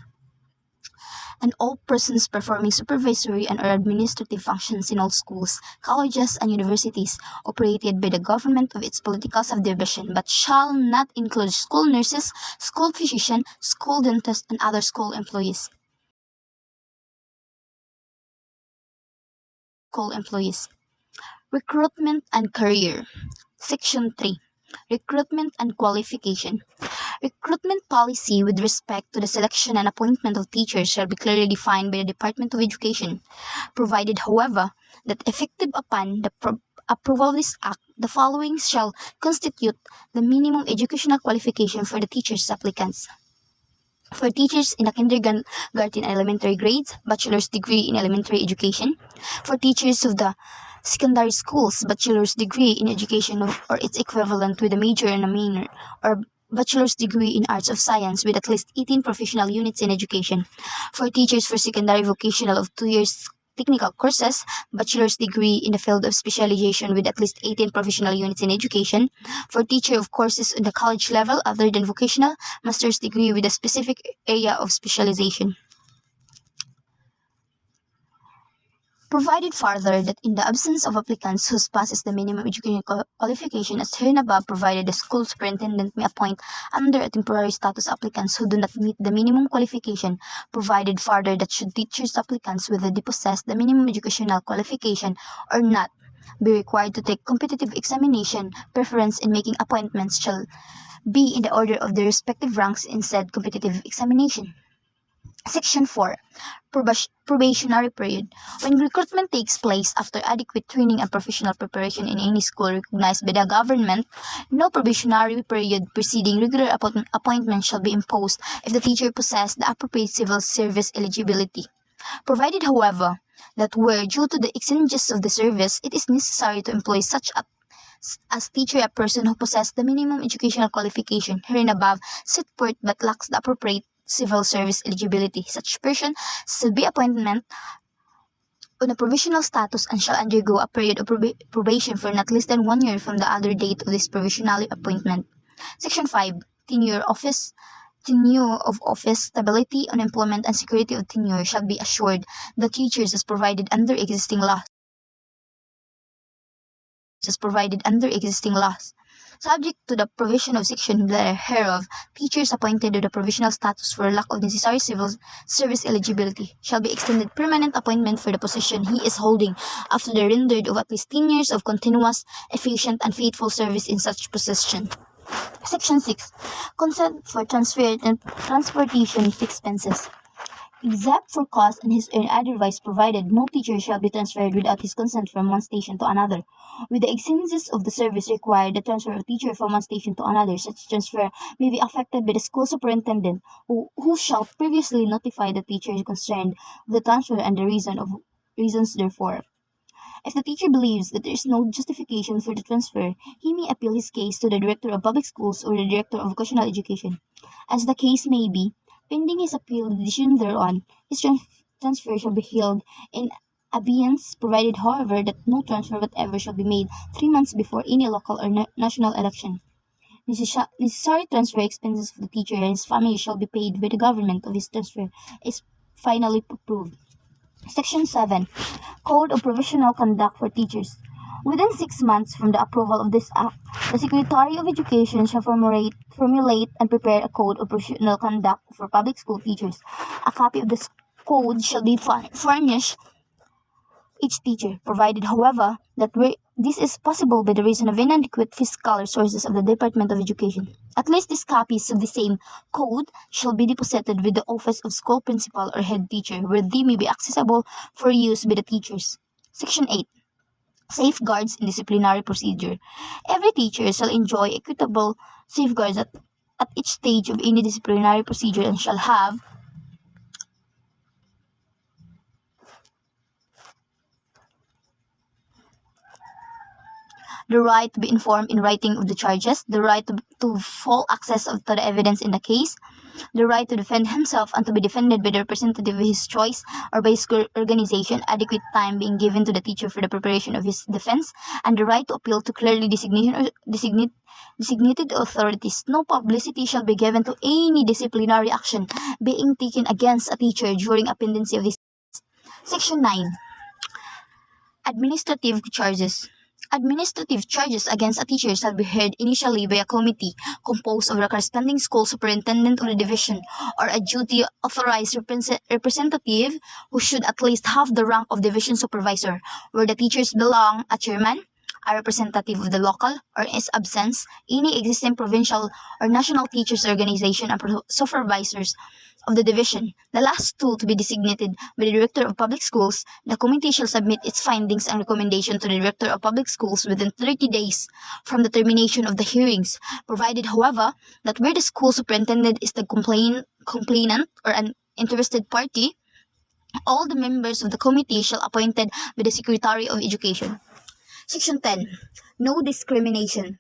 and all persons performing supervisory and or administrative functions in all schools, colleges, and universities operated by the government of its political subdivision, but shall not include school nurses, school physician, school dentist, and other school employees. Recruitment and Career. Section 3. Recruitment and Qualification. Recruitment policy with respect to the selection and appointment of teachers shall be clearly defined by the Department of Education, provided, however, that effective upon the approval of this Act, the following shall constitute the minimum educational qualification for the teachers applicants. For teachers in the kindergarten and elementary grades, bachelor's degree in elementary education. For teachers of the secondary schools, bachelor's degree in education or its equivalent with a major and a minor, or bachelor's degree in arts of science with at least 18 professional units in education. For teachers for secondary vocational of 2 years technical courses, bachelor's degree in the field of specialization with at least 18 professional units in education. For teacher of courses in the college level other than vocational, master's degree with a specific area of specialization. Provided further that in the absence of applicants whose passes the minimum educational qualification as hereinabove, provided the school superintendent may appoint under a temporary status applicants who do not meet the minimum qualification, provided further that should teachers applicants whether they possess the minimum educational qualification or not, be required to take competitive examination. Preference in making appointments shall be in the order of their respective ranks in said competitive examination. Section 4. Probationary period. When recruitment takes place after adequate training and professional preparation in any school recognized by the government, no probationary period preceding regular appointment shall be imposed if the teacher possesses the appropriate civil service eligibility. Provided, however, that where due to the exigencies of the service, it is necessary to employ such as teacher a person who possesses the minimum educational qualification herein above set forth but lacks the appropriate civil service eligibility. Such person shall be appointment on a provisional status and shall undergo a period of probation for not less than 1 year from the other date of this provisional appointment. Section 5. Tenure of office, stability, unemployment, and security of tenure shall be assured the teachers as provided under existing laws. Subject to the provision of section hereof, teachers appointed to the provisional status for lack of necessary civil service eligibility shall be extended permanent appointment for the position he is holding after the rendered of at least 10 years of continuous, efficient, and faithful service in such position. Section 6. Consent for transportation expenses. Except for cost and his own otherwise provided, no teacher shall be transferred without his consent from one station to another. With the exigencies of the service required the transfer of teacher from one station to another, such transfer may be affected by the school superintendent, who shall previously notify the teacher concerned of the transfer and the reasons therefore. If the teacher believes that there is no justification for the transfer, he may appeal his case to the Director of Public Schools or the Director of Vocational Education. As the case may be, pending his appeal the decision thereon, his transfer shall be held in abeyance, provided, however, that no transfer whatever shall be made 3 months before any local or national election. Necessary transfer expenses of the teacher and his family shall be paid by the government of his transfer is finally approved. Section 7. Code of Professional Conduct for Teachers. Within 6 months from the approval of this act, the Secretary of Education shall formulate and prepare a code of professional conduct for public school teachers. A copy of this code shall be furnished each teacher, provided, however, that this is possible by the reason of inadequate fiscal resources of the Department of Education. At least these copies of the same code shall be deposited with the office of school principal or head teacher, where they may be accessible for use by the teachers. Section 8. Safeguards in disciplinary procedure. Every teacher shall enjoy equitable safeguards at each stage of any disciplinary procedure and shall have the right to be informed in writing of the charges, the right to full access to the evidence in the case, the right to defend himself and to be defended by the representative of his choice or by his organization, adequate time being given to the teacher for the preparation of his defense, and the right to appeal to clearly designated authorities. No publicity shall be given to any disciplinary action being taken against a teacher during a pendency of this. Section 9. Administrative charges. Administrative charges against a teacher shall be heard initially by a committee composed of the corresponding school superintendent of the division or a duty authorized representative who should at least have the rank of division supervisor. Where the teachers belong, a chairman, a representative of the local, or in its absence, any existing provincial or national teachers organization and supervisors of the division, the last two to be designated by the Director of Public Schools. The committee shall submit its findings and recommendation to the Director of Public Schools within 30 days from the termination of the hearings, provided, however, that where the school superintendent is the complainant or an interested party, all the members of the committee shall appointed by the Secretary of Education. Section 10. No discrimination.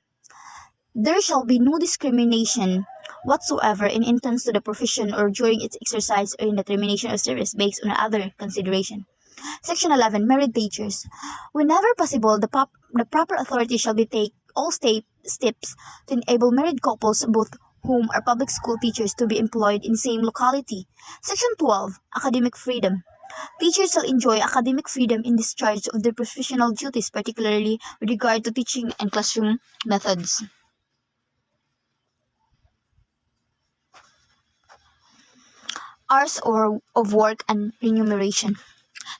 There shall be no discrimination whatsoever in entrance to the profession or during its exercise or in the termination of service based on other consideration. Section 11. Married teachers. Whenever possible, the proper authority shall be take all steps to enable married couples, both whom are public school teachers, to be employed in same locality. Section 12. Academic freedom. Teachers shall enjoy academic freedom in discharge of their professional duties, particularly with regard to teaching and classroom methods. Hours of work and remuneration.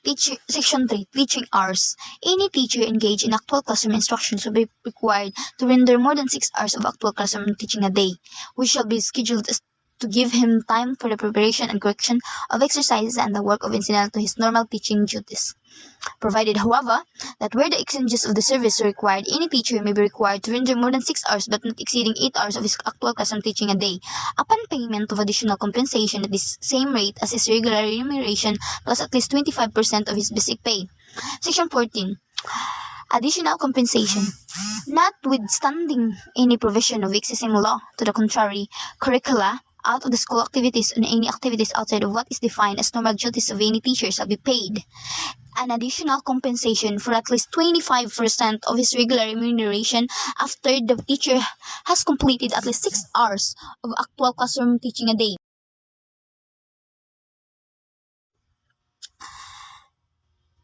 Section 3. Teaching hours. Any teacher engaged in actual classroom instruction shall be required to render more than 6 hours of actual classroom teaching a day, which shall be scheduled to give him time for the preparation and correction of exercises and the work of incidental to his normal teaching duties. Provided, however, that where the exchanges of the service are required, any teacher may be required to render more than 6 hours but not exceeding 8 hours of his actual classroom teaching a day, upon payment of additional compensation at the same rate as his regular remuneration plus at least 25% of his basic pay. Section 14. Additional compensation. Notwithstanding any provision of existing law to the contrary, curricula, out of the school activities and any activities outside of what is defined as normal duties of any teacher shall be paid an additional compensation for at least 25% of his regular remuneration after the teacher has completed at least 6 hours of actual classroom teaching a day.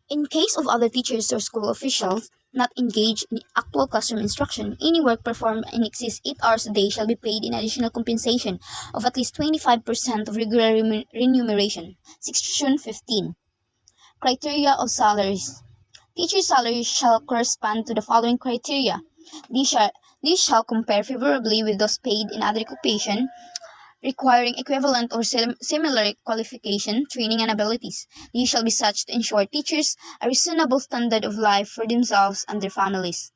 In case of other teachers or school officials not engaged in actual classroom instruction, any work performed in excess 8 hours a day shall be paid in additional compensation of at least 25% of regular remuneration. Section 15. Criteria of salaries. Teacher salaries shall correspond to the following criteria. These shall compare favorably with those paid in other occupation requiring equivalent or similar qualification, training, and abilities. These shall be such to ensure teachers a reasonable standard of life for themselves and their families.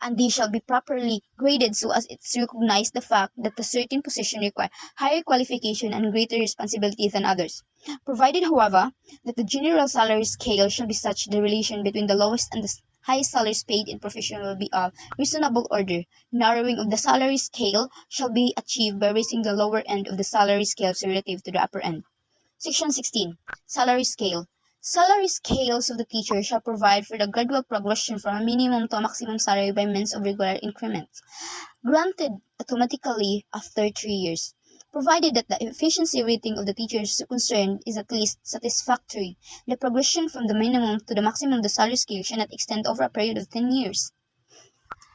And these shall be properly graded so as it recognize the fact that a certain position require higher qualification and greater responsibility than others. Provided, however, that the general salary scale shall be such the relation between the lowest and the highest salaries paid in profession will be of reasonable order. Narrowing of the salary scale shall be achieved by raising the lower end of the salary scale relative to the upper end. Section 16. Salary scale. Salary scales of the teacher shall provide for the gradual progression from a minimum to a maximum salary by means of regular increments, granted automatically after 3 years, provided that the efficiency rating of the teachers concerned is at least satisfactory. The progression from the minimum to the maximum of the salary scale shall not extend over a period of 10 years.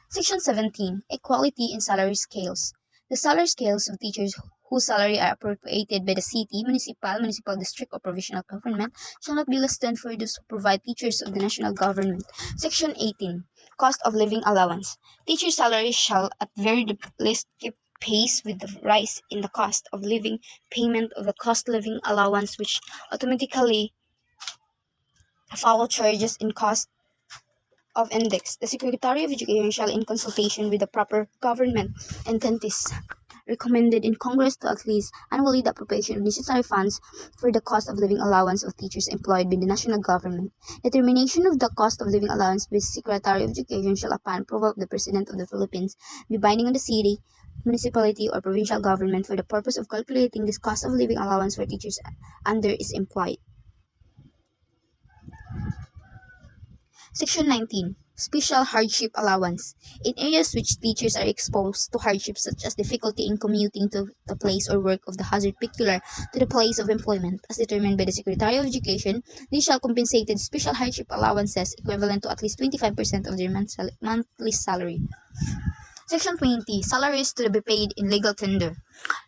Section 17. Equality in salary scales. The salary scales of teachers whose salary are appropriated by the city, municipal district, or provincial government shall not be less than for those who provide teachers of the national government. Section 18. Cost of living allowance. Teacher salaries shall at very least keep pace with the rise in the cost of living, payment of the cost living allowance which automatically follow charges in cost of index. The Secretary of Education shall, in consultation with the proper government entities, recommended in Congress to at least annually the appropriation of necessary funds for the cost of living allowance of teachers employed by the national government. Determination of the cost of living allowance by the Secretary of Education shall, upon approval of the President of the Philippines, be binding on the city, municipality, or provincial government for the purpose of calculating this cost of living allowance for teachers under is employed. Section 19. Special hardship allowance. In areas which teachers are exposed to hardships such as difficulty in commuting to the place or work of the hazard peculiar to the place of employment, as determined by the Secretary of Education, they shall compensate with special hardship allowances equivalent to at least 25% of their monthly salary. Section 20. Salaries to be paid in legal tender.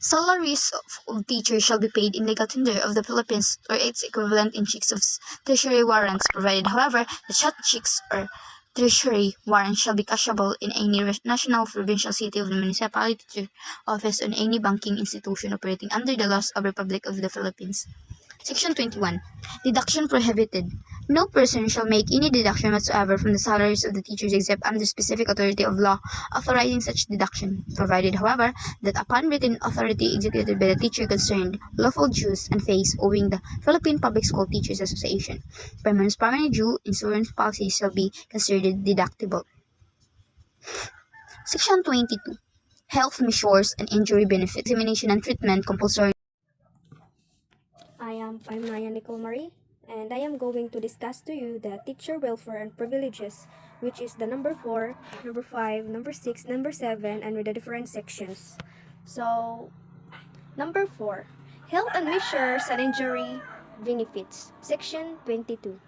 Salaries of teachers shall be paid in legal tender of the Philippines or its equivalent in checks of treasury warrants, provided, however, that such checks or treasury warrants shall be cashable in any national, provincial, city of the municipality office on any banking institution operating under the laws of the Republic of the Philippines. Section 21. Deduction prohibited. No person shall make any deduction whatsoever from the salaries of the teachers except under specific authority of law authorizing such deduction, provided, however, that upon written authority executed by the teacher concerned, lawful dues and fees owing the Philippine Public School Teachers Association, permanent due insurance policies shall be considered deductible. Section 22. Health measures and injury benefit. Examination and treatment compulsory. I'm Maya Nicole Marie, and I am going to discuss to you the teacher welfare and privileges, which is the number 4, number 5, number 6, number 7, and with the different sections. So, number 4, health and measures and injury benefits, section 22.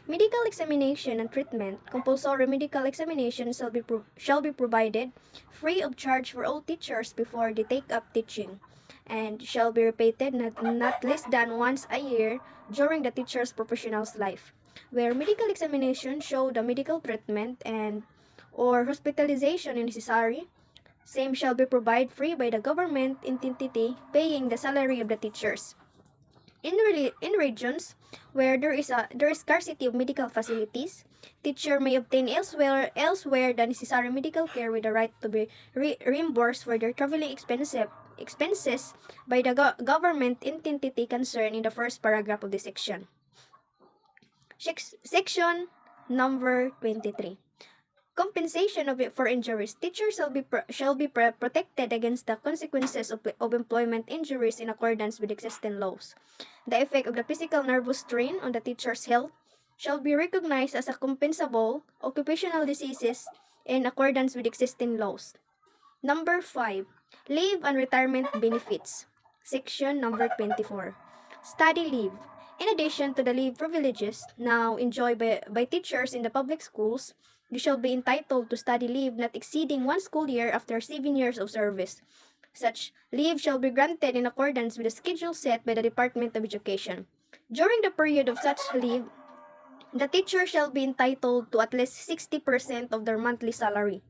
Medical examination and treatment. Compulsory medical examination shall be provided free of charge for all teachers before they take up teaching, and shall be repeated not less than once a year during the teacher's professional life. where medical examination show the medical treatment and or hospitalization is necessary, same shall be provided free by the government entity paying the salary of the teachers. In regions where there is scarcity of medical facilities, teacher may obtain elsewhere the necessary medical care with the right to be reimbursed for their traveling expenses by the government entity concerned in the first paragraph of the section. Section number 23. Compensation for injuries. Teachers shall be protected against the consequences of employment injuries in accordance with existing laws. The effect of the physical nervous strain on the teacher's health shall be recognized as a compensable occupational diseases in accordance with existing laws. Number 5. Leave and retirement benefits. Section number 24. Study leave. In addition to the leave privileges now enjoyed by teachers in the public schools, you shall be entitled to study leave not exceeding 1 school year after 7 years of service. Such leave shall be granted in accordance with the schedule set by the Department of Education. During the period of such leave, the teacher shall be entitled to at least 60% of their monthly salary.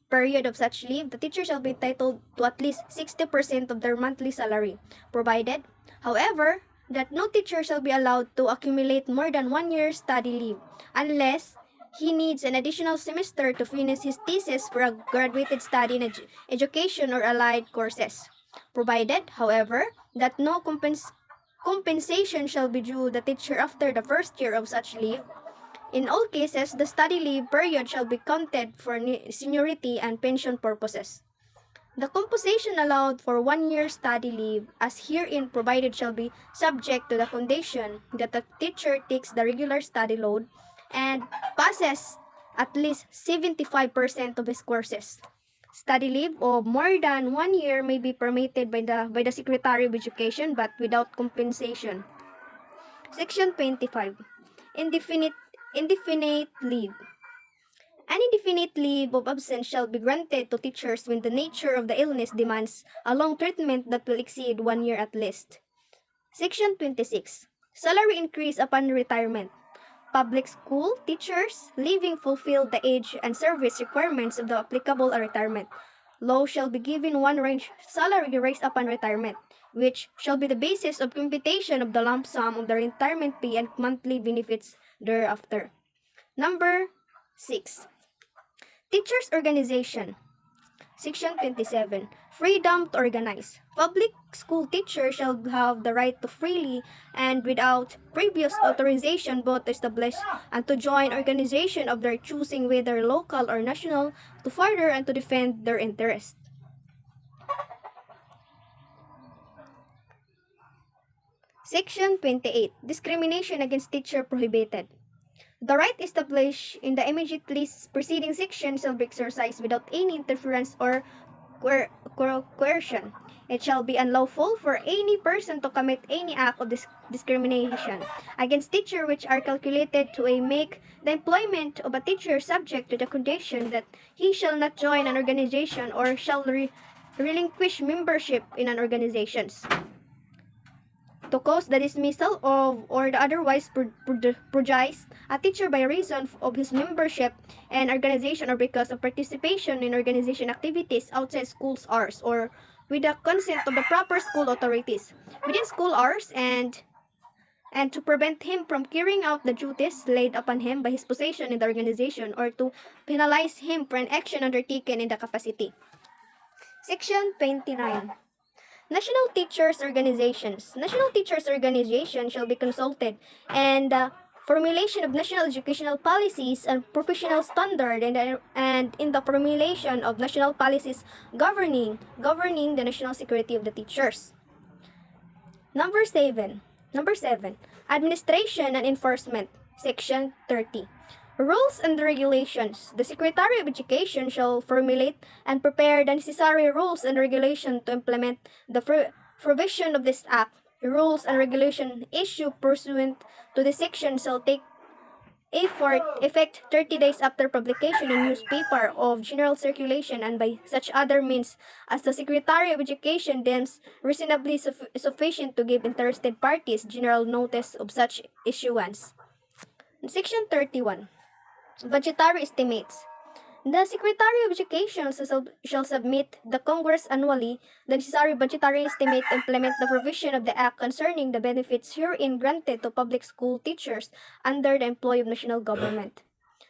Period of such leave, the teacher shall be entitled to at least 60% of their monthly salary, provided, however, that no teacher shall be allowed to accumulate more than 1 year's study leave unless he needs an additional semester to finish his thesis for a graduated study in education or allied courses. Provided, however, that no compensation shall be due the teacher after the first year of such leave. In all cases, the study leave period shall be counted for seniority and pension purposes. The compensation allowed for 1 year study leave as herein provided shall be subject to the condition that the teacher takes the regular study load and passes at least 75% of his courses. Study leave of more than 1 year may be permitted by the Secretary of Education but without compensation. Section 25. Indefinite leave. An indefinite leave of absence shall be granted to teachers when the nature of the illness demands a long treatment that will exceed 1 year at least. Section 26. Salary increase upon retirement. Public school teachers leaving fulfill the age and service requirements of the applicable retirement. Law shall be given one range salary raised upon retirement, which shall be the basis of computation of the lump sum of the retirement pay and monthly benefits thereafter. Number 6. Teachers' organization. Section 27. Freedom to organize. Public school teachers shall have the right to freely and without previous authorization both to establish and to join organization of their choosing, whether local or national, to further and to defend their interests. Section 28. Discrimination against teacher prohibited. The right established in the immediately preceding section shall be exercised without any interference or coercion. It shall be unlawful for any person to commit any act of discrimination against teacher which are calculated to make the employment of a teacher subject to the condition that he shall not join an organization or shall relinquish membership in an organization. To cause the dismissal of or the otherwise prejudice a teacher by reason of his membership in organization or because of participation in organization activities outside school hours or with the consent of the proper school authorities within school hours and to prevent him from carrying out the duties laid upon him by his position in the organization or to penalize him for an action undertaken in the capacity. Section 29. National Teachers Organizations. National Teachers Organization shall be consulted and formulation of national educational policies and professional standard and in the formulation of national policies governing the national security of the teachers. Number 7. Administration and Enforcement. Section 30. Rules and regulations. The Secretary of Education shall formulate and prepare the necessary rules and regulations to implement the provision of this Act. The rules and regulations issued pursuant to this section shall take effect 30 days after publication in newspaper of general circulation and by such other means as the Secretary of Education deems reasonably sufficient to give interested parties general notice of such issuance. Section 31. Budgetary estimates. The Secretary of Education shall submit the Congress annually the necessary budgetary estimate to implement the provision of the Act concerning the benefits herein granted to public school teachers under the employ of national government.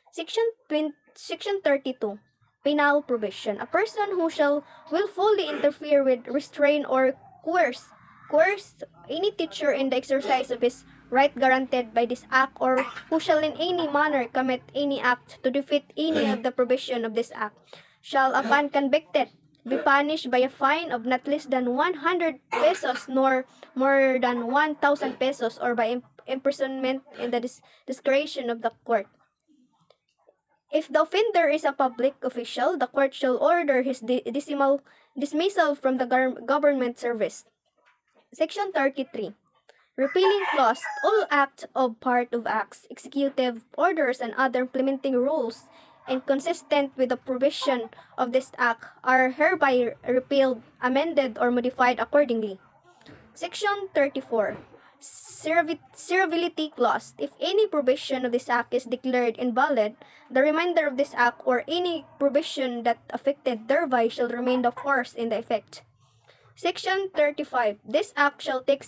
Section 32. Penal provision. A person who shall willfully interfere with, restrain, or coerce any teacher in the exercise of his right guaranteed by this act, or who shall in any manner commit any act to defeat any of the provision of this act, shall, upon convicted, be punished by a fine of not less than 100 pesos nor more than 1,000 pesos, or by imprisonment in the discretion of the court. If the offender is a public official, the court shall order his dismissal from the government service. Section 33. Repealing clause. All acts of part of acts, executive orders, and other implementing rules inconsistent with the provision of this act are hereby repealed, amended, or modified accordingly. Section 34. Servility clause. If any provision of this act is declared invalid, the remainder of this act or any provision that affected thereby shall remain of force in the effect. Section 35. This act shall take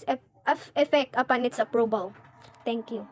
effect upon its approval. Thank you.